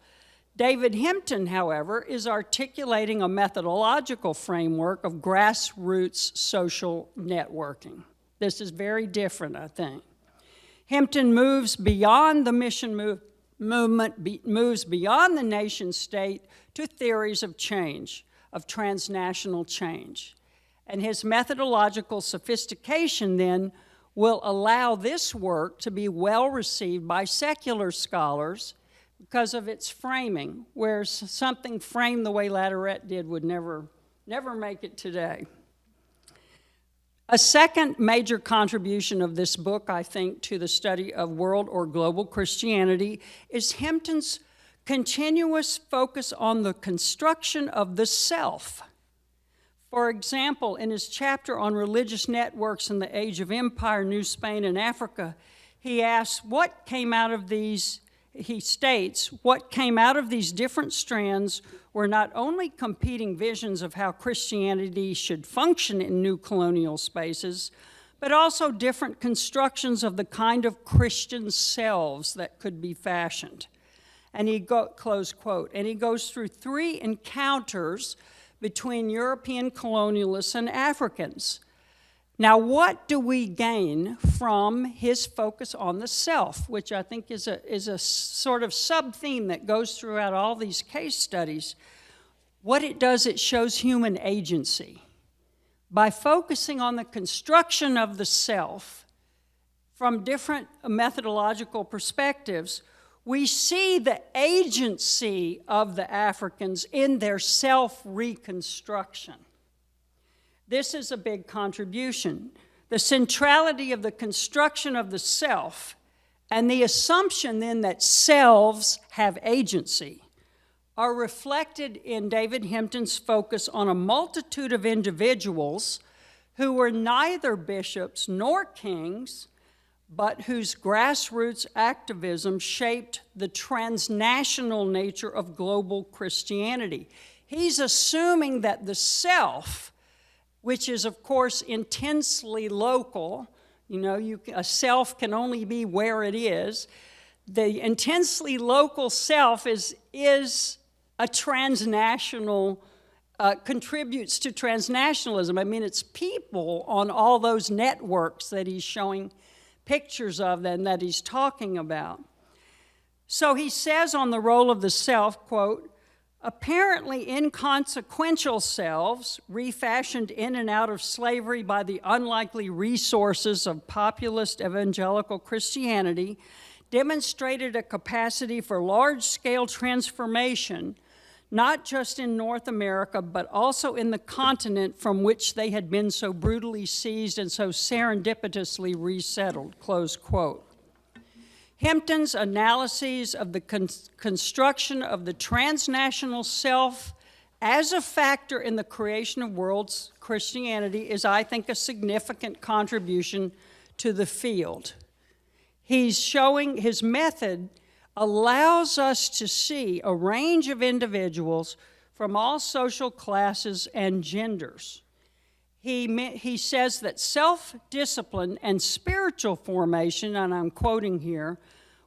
David Hempton, however, is articulating a methodological framework of grassroots social networking. This is very different, I think. Hempton moves beyond the mission movement, moves beyond the nation state to theories of change, of transnational change. And his methodological sophistication then will allow this work to be well received by secular scholars because of its framing, where something framed the way Latourette did would never make it today. A second major contribution of this book, I think, to the study of world or global Christianity is Hempton's continuous focus on the construction of the self. For example, in his chapter on religious networks in the Age of Empire, New Spain, and Africa, he asks what came out of these. He states, what came out of these different strands were not only competing visions of how Christianity should function in new colonial spaces, but also different constructions of the kind of Christian selves that could be fashioned. And close quote. And he goes through 3 encounters between European colonialists and Africans. Now, what do we gain from his focus on the self, which I think is a sort of sub-theme that goes throughout all these case studies? What it does, it shows human agency. By focusing on the construction of the self from different methodological perspectives, we see the agency of the Africans in their self-reconstruction. This is a big contribution. The centrality of the construction of the self and the assumption then that selves have agency are reflected in David Hempton's focus on a multitude of individuals who were neither bishops nor kings, but whose grassroots activism shaped the transnational nature of global Christianity. He's assuming that the self, which is, of course, intensely local. You know, a self can only be where it is. The intensely local self is a transnational, contributes to transnationalism. I mean, it's people on all those networks that he's showing pictures of and that he's talking about. So he says on the role of the self, quote, apparently inconsequential selves, refashioned in and out of slavery by the unlikely resources of populist evangelical Christianity, demonstrated a capacity for large-scale transformation, not just in North America, but also in the continent from which they had been so brutally seized and so serendipitously resettled, close quote. Hempton's analyses of the construction of the transnational self as a factor in the creation of world's Christianity is, I think, a significant contribution to the field. He's showing his method allows us to see a range of individuals from all social classes and genders. He says that self-discipline and spiritual formation, and I'm quoting here,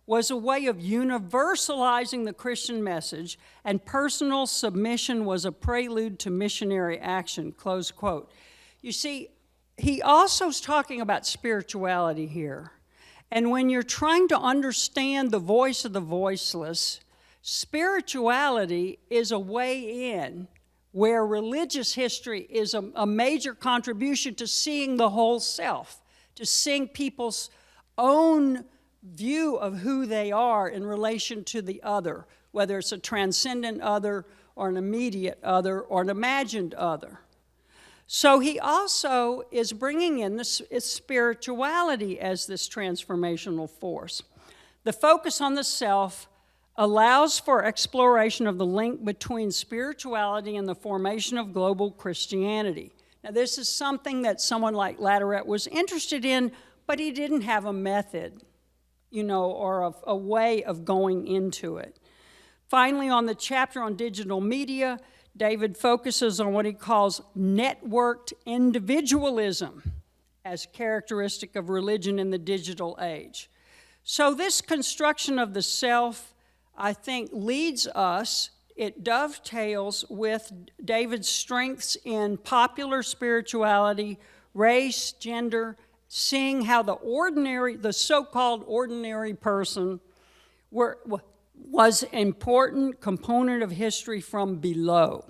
was a way of universalizing the Christian message, and personal submission was a prelude to missionary action, close quote. You see, he also is talking about spirituality here. And when you're trying to understand the voice of the voiceless, spirituality is a way in where religious history is a major contribution to seeing the whole self, to seeing people's own view of who they are in relation to the other, whether it's a transcendent other or an immediate other or an imagined other. So he also is bringing in this spirituality as this transformational force. The focus on the self allows for exploration of the link between spirituality and the formation of global Christianity. Now, this is something that someone like Latourette was interested in, but he didn't have a method, or a way of going into it. Finally, on the chapter on digital media, David focuses on what he calls networked individualism as characteristic of religion in the digital age. So this construction of the self, I think, leads us, it dovetails with David's strengths in popular spirituality, race, gender, seeing how the so-called ordinary person was an important component of history from below.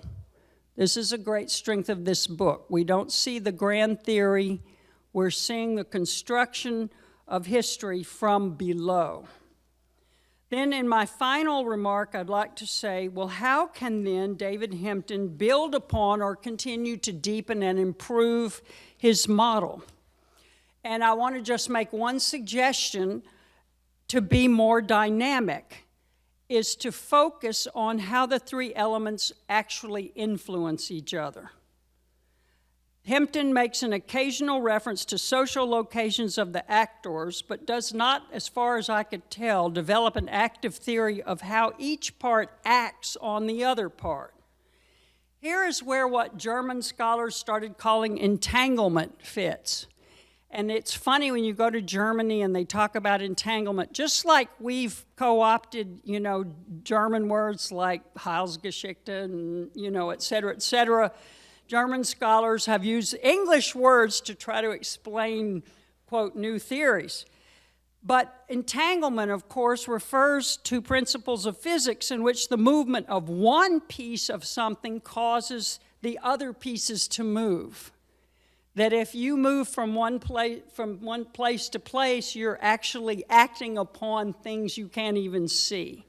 This is a great strength of this book. We don't see the grand theory. We're seeing the construction of history from below. Then in my final remark, I'd like to say, well, how can then David Hempton build upon or continue to deepen and improve his model? And I want to just make one suggestion to be more dynamic, is to focus on how the three elements actually influence each other. Hempton makes an occasional reference to social locations of the actors, but does not, as far as I could tell, develop an active theory of how each part acts on the other part. Here is where what German scholars started calling entanglement fits. And it's funny when you go to Germany and they talk about entanglement, just like we've co-opted, German words like Heilsgeschichte and, et cetera, German scholars have used English words to try to explain, quote, new theories. But entanglement, of course, refers to principles of physics in which the movement of one piece of something causes the other pieces to move. That if you move from one place to place, you're actually acting upon things you can't even see.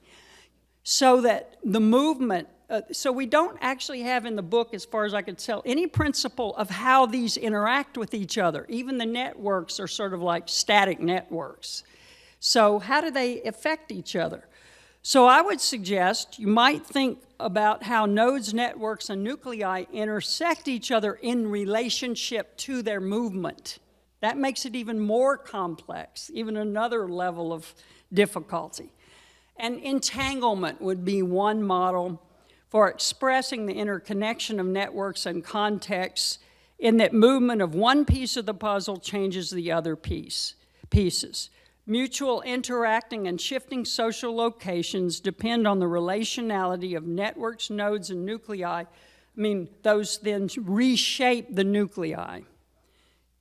So that the movement, so we don't actually have in the book, as far as I could tell, any principle of how these interact with each other. Even the networks are sort of like static networks. So how do they affect each other? So I would suggest you might think about how nodes, networks, and nuclei intersect each other in relationship to their movement. That makes it even more complex, even another level of difficulty. And entanglement would be one model for expressing the interconnection of networks and contexts in that movement of one piece of the puzzle changes the other pieces. Mutual interacting and shifting social locations depend on the relationality of networks, nodes, and nuclei. Those then reshape the nuclei.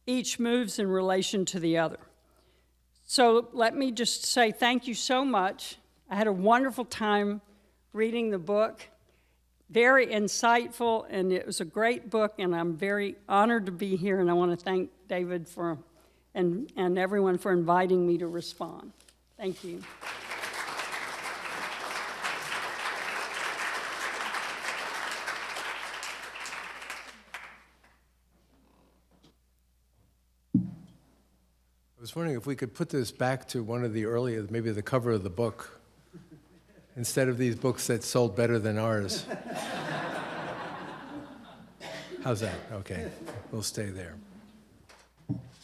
Each moves in relation to the other. So let me just say thank you so much. I had a wonderful time reading the book. Very insightful, and it was a great book, and I'm very honored to be here, and I want to thank David and everyone for inviting me to respond. Thank you. I was wondering if we could put this back to one of the earlier, maybe the cover of the book, instead of these books that sold better than ours. How's that? Okay, we'll stay there.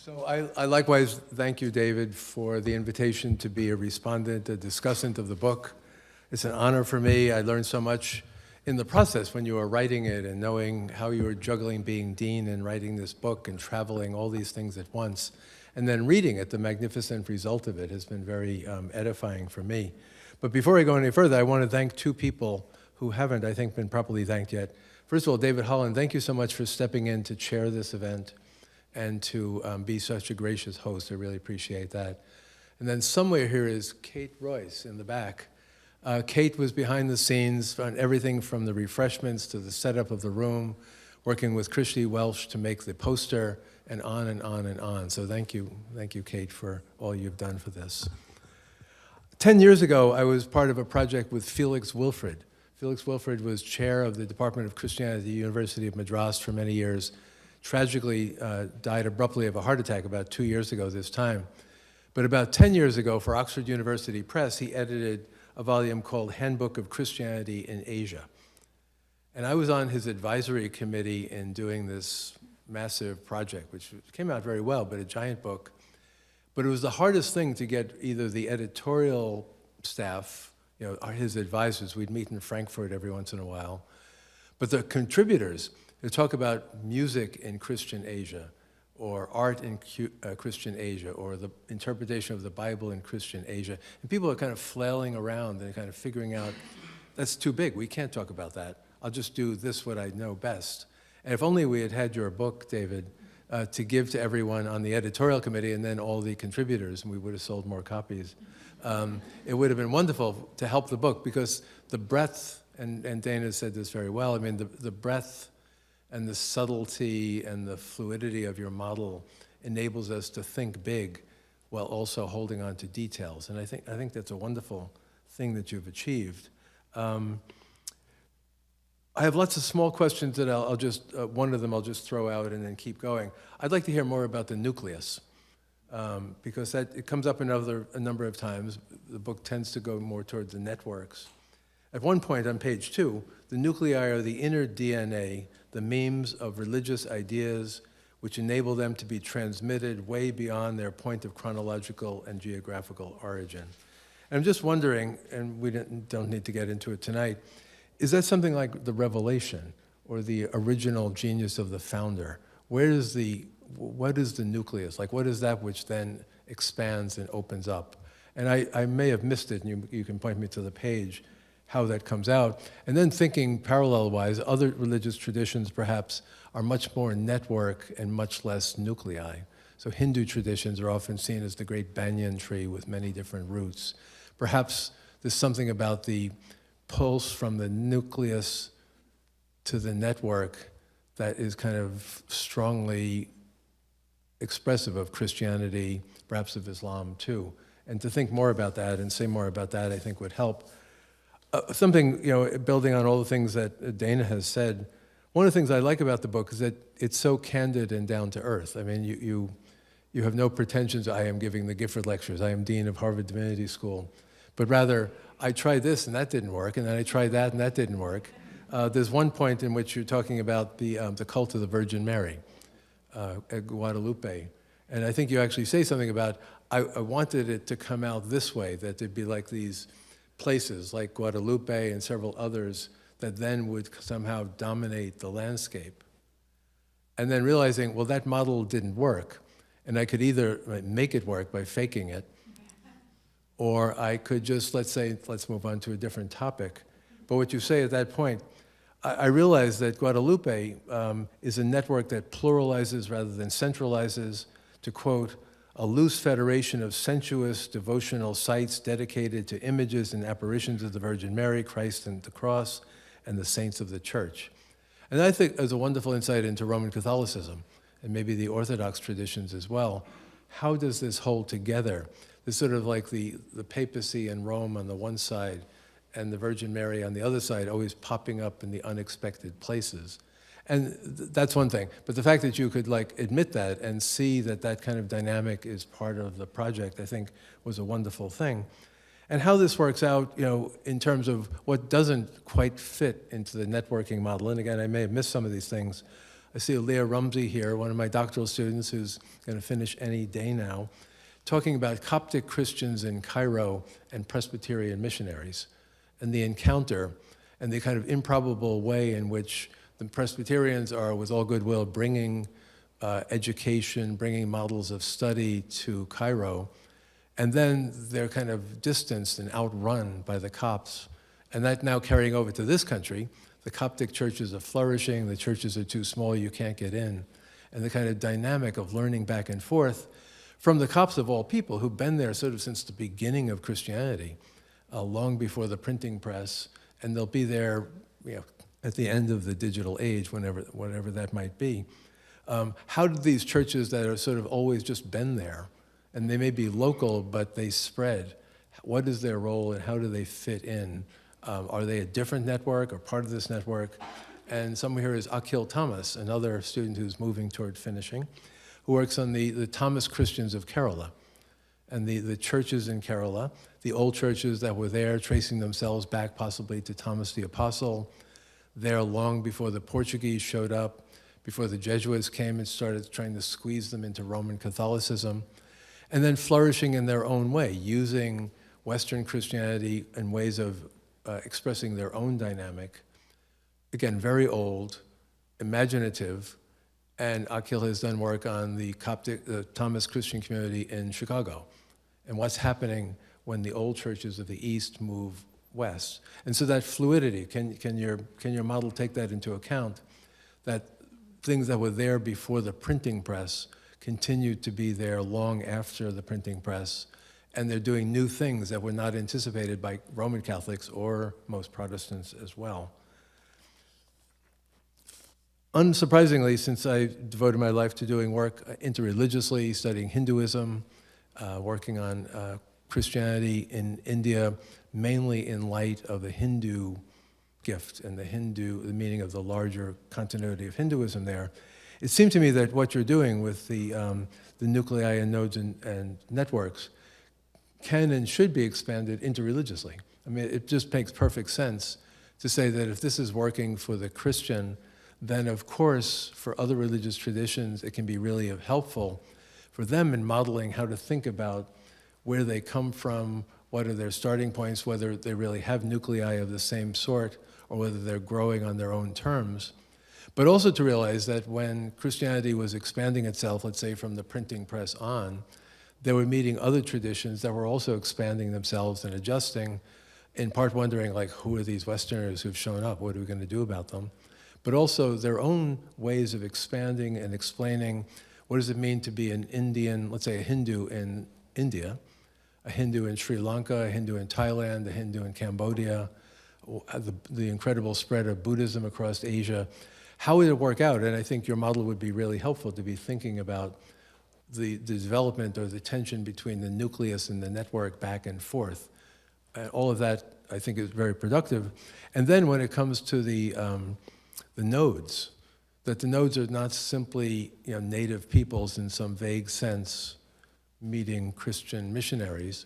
So I likewise thank you, David, for the invitation to be a respondent, a discussant of the book. It's an honor for me. I learned so much in the process when you were writing it and knowing how you were juggling being dean and writing this book and traveling all these things at once. And then reading it, the magnificent result of it has been very edifying for me. But before I go any further, I want to thank two people who haven't, I think, been properly thanked yet. First of all, David Holland, thank you so much for stepping in to chair this event and to be such a gracious host. I really appreciate that. And then somewhere here is Kate Royce in the back. Kate was behind the scenes on everything from the refreshments to the setup of the room, working with Christy Welsh to make the poster, and on and on and on. So thank you, Kate, for all you've done for this. 10 years ago, I was part of a project with Felix Wilfred. Felix Wilfred was chair of the Department of Christianity at the University of Madras for many years. Tragically died abruptly of a heart attack about 2 years ago this time. But about 10 years ago, for Oxford University Press, he edited a volume called Handbook of Christianity in Asia. And I was on his advisory committee in doing this massive project, which came out very well, but a giant book. But it was the hardest thing to get either the editorial staff, his advisors, we'd meet in Frankfurt every once in a while, but the contributors, to talk about music in Christian Asia, or art in Christian Asia, or the interpretation of the Bible in Christian Asia. And people are kind of flailing around and kind of figuring out, that's too big, we can't talk about that. I'll just do this, what I know best. And if only we had had your book, David, to give to everyone on the editorial committee and then all the contributors, and we would have sold more copies. It would have been wonderful to help the book, because the breadth, and Dana said this very well, I mean, the breadth and the subtlety and the fluidity of your model enables us to think big while also holding on to details. And I think that's a wonderful thing that you've achieved. I have lots of small questions that I'll just, one of them I'll just throw out and then keep going. I'd like to hear more about the nucleus, because it comes up a number of times. The book tends to go more towards the networks. At one point on page 2, the nuclei are the inner DNA, the memes of religious ideas which enable them to be transmitted way beyond their point of chronological and geographical origin. And I'm just wondering, and we don't need to get into it tonight, is that something like the revelation or the original genius of the founder? What is the nucleus? Like, what is that which then expands and opens up? And I may have missed it, and you can point me to the page, how that comes out. And then thinking parallel-wise, other religious traditions perhaps are much more network and much less nuclei. So Hindu traditions are often seen as the great banyan tree with many different roots. Perhaps there's something about the pulse from the nucleus to the network that is kind of strongly expressive of Christianity, perhaps of Islam too. And to think more about that and say more about that, I think would help. Something, building on all the things that Dana has said, one of the things I like about the book is that it's so candid and down to earth. I mean, you have no pretensions. I am giving the Gifford Lectures. I am Dean of Harvard Divinity School. But rather, I tried this and that didn't work, and then I tried that and that didn't work. There's one point in which you're talking about the cult of the Virgin Mary at Guadalupe. And I think you actually say something about, I wanted it to come out this way, that there'd be like these places like Guadalupe and several others that then would somehow dominate the landscape. And then realizing, well, that model didn't work. And I could either make it work by faking it, or I could just, let's move on to a different topic. But what you say at that point, I realized that Guadalupe is a network that pluralizes rather than centralizes, to quote, a loose federation of sensuous devotional sites dedicated to images and apparitions of the Virgin Mary, Christ and the cross, and the saints of the church. And I think there's a wonderful insight into Roman Catholicism, and maybe the Orthodox traditions as well. How does this hold together? There's sort of like the papacy and Rome on the one side, and the Virgin Mary on the other side, always popping up in the unexpected places. And that's one thing. But the fact that you could admit that and see that that kind of dynamic is part of the project, I think was a wonderful thing. And how this works out, in terms of what doesn't quite fit into the networking model. And again, I may have missed some of these things. I see Leah Rumsey here, one of my doctoral students who's going to finish any day now, talking about Coptic Christians in Cairo and Presbyterian missionaries, and the encounter and the kind of improbable way in which the Presbyterians are, with all goodwill, bringing education, bringing models of study to Cairo, and then they're kind of distanced and outrun by the Copts. And that now carrying over to this country, the Coptic churches are flourishing, the churches are too small, you can't get in. And the kind of dynamic of learning back and forth from the Copts of all people who've been there sort of since the beginning of Christianity, long before the printing press, and they'll be there, at the end of the digital age, whatever that might be. How do these churches that are sort of always just been there, and they may be local, but they spread, what is their role and how do they fit in? Are they a different network or part of this network? And someone here is Akhil Thomas, another student who's moving toward finishing, who works on the Thomas Christians of Kerala and the churches in Kerala, the old churches that were there, tracing themselves back possibly to Thomas the Apostle, there long before the Portuguese showed up, before the Jesuits came and started trying to squeeze them into Roman Catholicism, and then flourishing in their own way, using Western Christianity in ways of expressing their own dynamic. Again, very old, imaginative, and Akhil has done work on the Thomas Christian community in Chicago, and what's happening when the old churches of the East move west. And so that fluidity, can your model take that into account, that things that were there before the printing press continue to be there long after the printing press, and they're doing new things that were not anticipated by Roman Catholics or most Protestants as well. Unsurprisingly, since I devoted my life to doing work interreligiously, studying Hinduism, working on Christianity in India, mainly in light of the Hindu gift and the meaning of the larger continuity of Hinduism there, it seemed to me that what you're doing with the nuclei and nodes and networks can and should be expanded interreligiously. I mean, it just makes perfect sense to say that if this is working for the Christian, then of course for other religious traditions it can be really helpful for them in modeling how to think about where they come from, what are their starting points, whether they really have nuclei of the same sort or whether they're growing on their own terms. But also to realize that when Christianity was expanding itself, let's say from the printing press on, they were meeting other traditions that were also expanding themselves and adjusting, in part wondering, like, who are these Westerners who've shown up? What are we going to do about them? But also their own ways of expanding and explaining what does it mean to be an Indian, let's say a Hindu in India, a Hindu in Sri Lanka, a Hindu in Thailand, a Hindu in Cambodia, the incredible spread of Buddhism across Asia. How would it work out? And I think your model would be really helpful to be thinking about the development or the tension between the nucleus and the network back and forth. And all of that, I think, is very productive. And then when it comes to the nodes, that the nodes are not simply native peoples in some vague sense meeting Christian missionaries,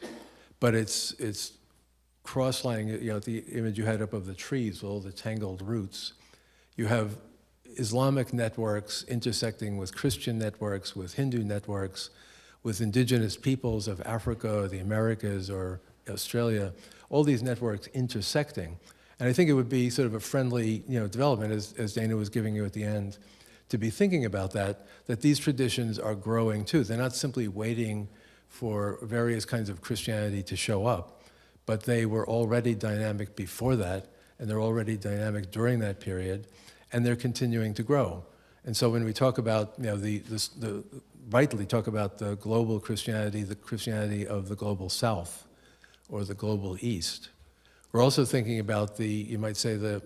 but it's cross-lining, the image you had up of the trees, all the tangled roots. You have Islamic networks intersecting with Christian networks, with Hindu networks, with indigenous peoples of Africa or the Americas or Australia, all these networks intersecting. And I think it would be sort of a friendly development, as Dana was giving you at the end, to be thinking about that these traditions are growing too. They're not simply waiting for various kinds of Christianity to show up, but they were already dynamic before that, and they're already dynamic during that period, and they're continuing to grow. And so when we talk about, rightly talk about the global Christianity, the Christianity of the global South or the global East, we're also thinking about you might say, the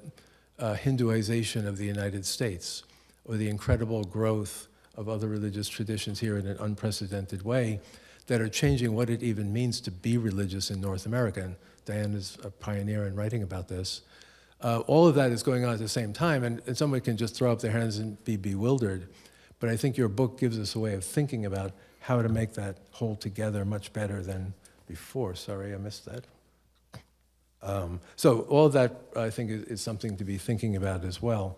Hinduization of the United States, or the incredible growth of other religious traditions here in an unprecedented way that are changing what it even means to be religious in North America. And Diane is a pioneer in writing about this. All of that is going on at the same time, and someone can just throw up their hands and be bewildered. But I think your book gives us a way of thinking about how to make that hold together much better than before. Sorry, I missed that. So all of that, I think, is something to be thinking about as well.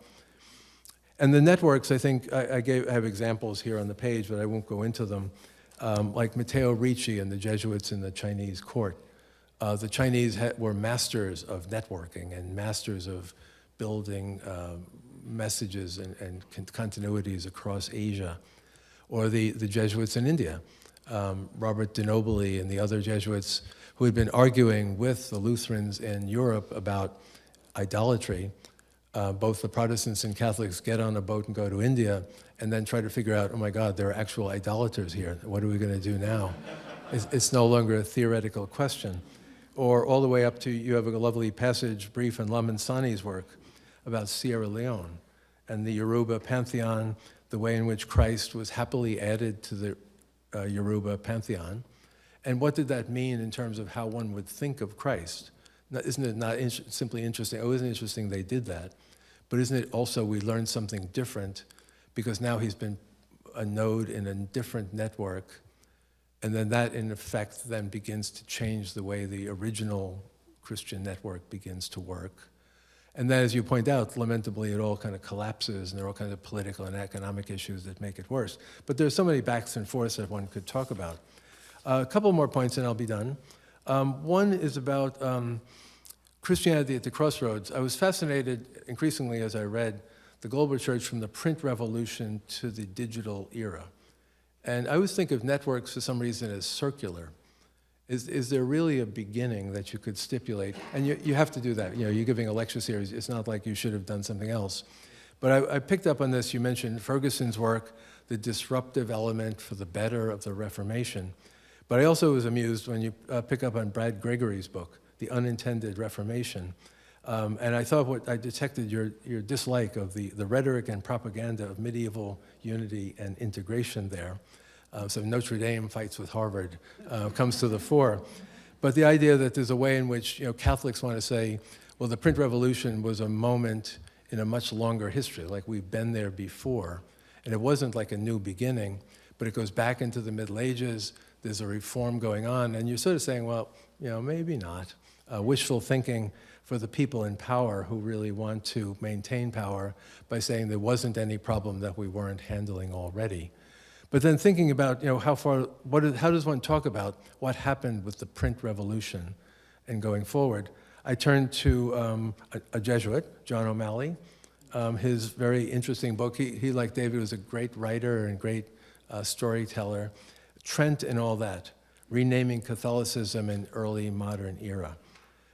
And the networks, I think, I have examples here on the page, but I won't go into them, like Matteo Ricci and the Jesuits in the Chinese court. The Chinese were masters of networking and masters of building messages and continuities across Asia. Or the Jesuits in India, Robert de Nobili and the other Jesuits who had been arguing with the Lutherans in Europe about idolatry. Both the Protestants and Catholics get on a boat and go to India and then try to figure out, oh my God, there are actual idolaters here. What are we going to do now? It's no longer a theoretical question. Or all the way up to, you have a lovely passage, brief in Lamin Sani's work about Sierra Leone and the Yoruba pantheon, the way in which Christ was happily added to the Yoruba pantheon. And what did that mean in terms of how one would think of Christ? Now, isn't it not simply interesting? Oh, isn't it interesting they did that? But isn't it also we learned something different because now he's been a node in a different network, and then that, in effect, then begins to change the way the original Christian network begins to work. And then, as you point out, lamentably, it all kind of collapses, and there are all kinds of political and economic issues that make it worse. But there's so many backs and forths that one could talk about. A couple more points, and I'll be done. One is about Christianity at the Crossroads. I was fascinated increasingly as I read the global church from the print revolution to the digital era. And I always think of networks for some reason as circular. Is there really a beginning that you could stipulate? And you have to do that. You know, you're giving a lecture series. It's not like you should have done something else. But I picked up on this. You mentioned Ferguson's work, the disruptive element for the better of the Reformation. But I also was amused when you pick up on Brad Gregory's book, The Unintended Reformation. And I thought I detected your dislike of the rhetoric and propaganda of medieval unity and integration there. So Notre Dame fights with Harvard comes to the fore. But the idea that there's a way in which Catholics want to say, well, the print revolution was a moment in a much longer history, like we've been there before. And it wasn't like a new beginning, but it goes back into the Middle Ages. There's a reform going on. And you're sort of saying, well, maybe not. Wishful thinking for the people in power who really want to maintain power by saying there wasn't any problem that we weren't handling already. But then thinking about, how does one talk about what happened with the print revolution and going forward? I turned to a Jesuit, John O'Malley, his very interesting book. He, like David, was a great writer and great storyteller. Trent and all that, renaming Catholicism in early modern era.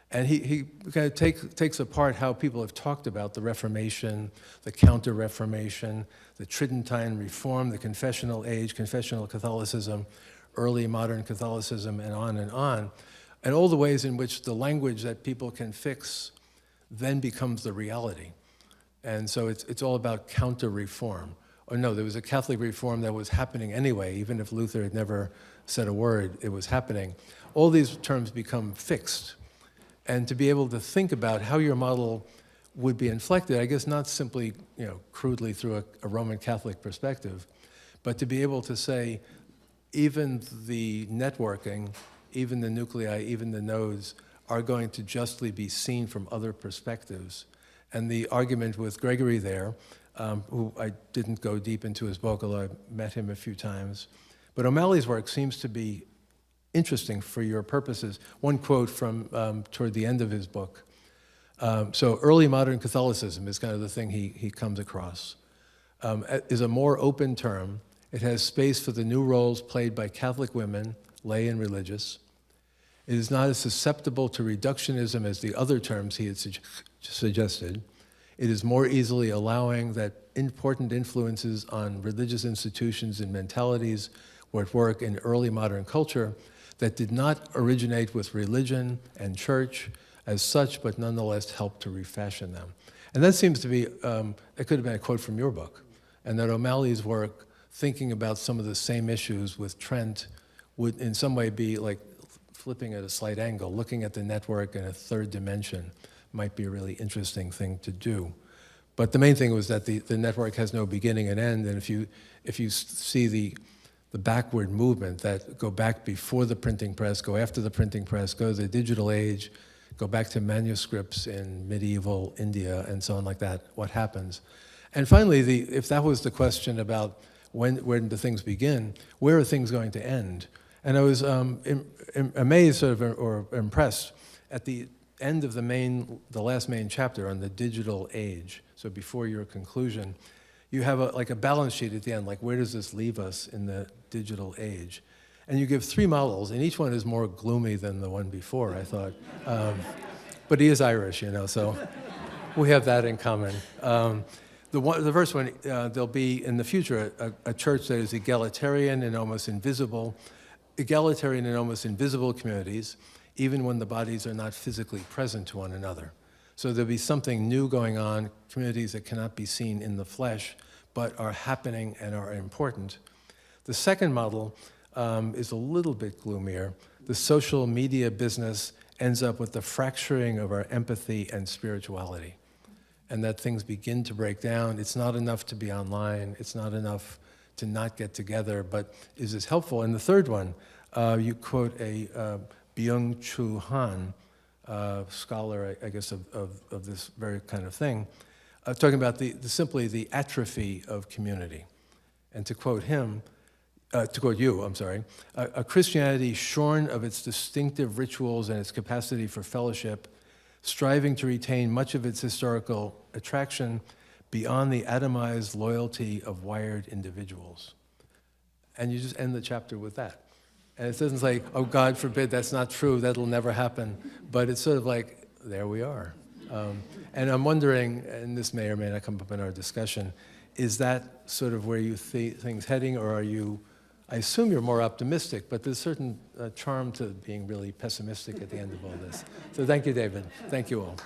And he kind of takes apart how people have talked about the Reformation, the Counter-Reformation, the Tridentine Reform, the confessional age, confessional Catholicism, early modern Catholicism, and on, and all the ways in which the language that people can fix then becomes the reality. And so it's all about counter-reform. Or no, there was a Catholic reform that was happening anyway, even if Luther had never said a word, it was happening. All these terms become fixed. And to be able to think about how your model would be inflected, I guess not simply, crudely through a Roman Catholic perspective, but to be able to say, even the networking, even the nuclei, even the nodes are going to justly be seen from other perspectives. And the argument with Gregory there, who I didn't go deep into his book, although I met him a few times, but O'Malley's work seems to be interesting for your purposes. One quote from toward the end of his book. So early modern Catholicism is kind of the thing he comes across. Is a more open term. It has space for the new roles played by Catholic women, lay and religious. It is not as susceptible to reductionism as the other terms he had suggested. It is more easily allowing that important influences on religious institutions and mentalities were at work in early modern culture that did not originate with religion and church as such, but nonetheless helped to refashion them. And that seems to be, it could have been a quote from your book, and that O'Malley's work, thinking about some of the same issues with Trent, would in some way be like flipping at a slight angle, looking at the network in a third dimension might be a really interesting thing to do. But the main thing was that the network has no beginning and end, and if you see the backward movement that go back before the printing press, go after the printing press, go to the digital age, go back to manuscripts in medieval India and so on like that, what happens? And finally, if that was the question about when do things begin, where are things going to end? And I was amazed, sort of, or impressed at the end of the last main chapter on the digital age. So before your conclusion, you have like a balance sheet at the end, like where does this leave us in the digital age? And you give 3 models, and each one is more gloomy than the one before, I thought. But he is Irish, so we have that in common. The first one, there'll be in the future a church that is egalitarian and almost invisible communities, even when the bodies are not physically present to one another. So there'll be something new going on, communities that cannot be seen in the flesh, but are happening and are important. The second model is a little bit gloomier. The social media business ends up with the fracturing of our empathy and spirituality, and that things begin to break down. It's not enough to be online. It's not enough to not get together, but is this helpful? And the third one, you quote a Byung-Chul Han, scholar, I guess, of this very kind of thing, talking about simply the atrophy of community. And to quote him, to quote you, I'm sorry, a Christianity shorn of its distinctive rituals and its capacity for fellowship, striving to retain much of its historical attraction beyond the atomized loyalty of wired individuals. And you just end the chapter with that. And it doesn't say, oh, God forbid, that's not true, that'll never happen. But it's sort of like, there we are. And I'm wondering, and this may or may not come up in our discussion, is that sort of where you see things heading, or are you, I assume you're more optimistic, but there's a certain charm to being really pessimistic at the end of all this. So thank you, David. Thank you all.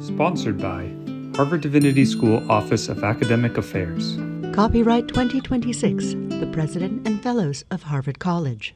Sponsored by Harvard Divinity School Office of Academic Affairs. Copyright 2026, the President and Fellows of Harvard College.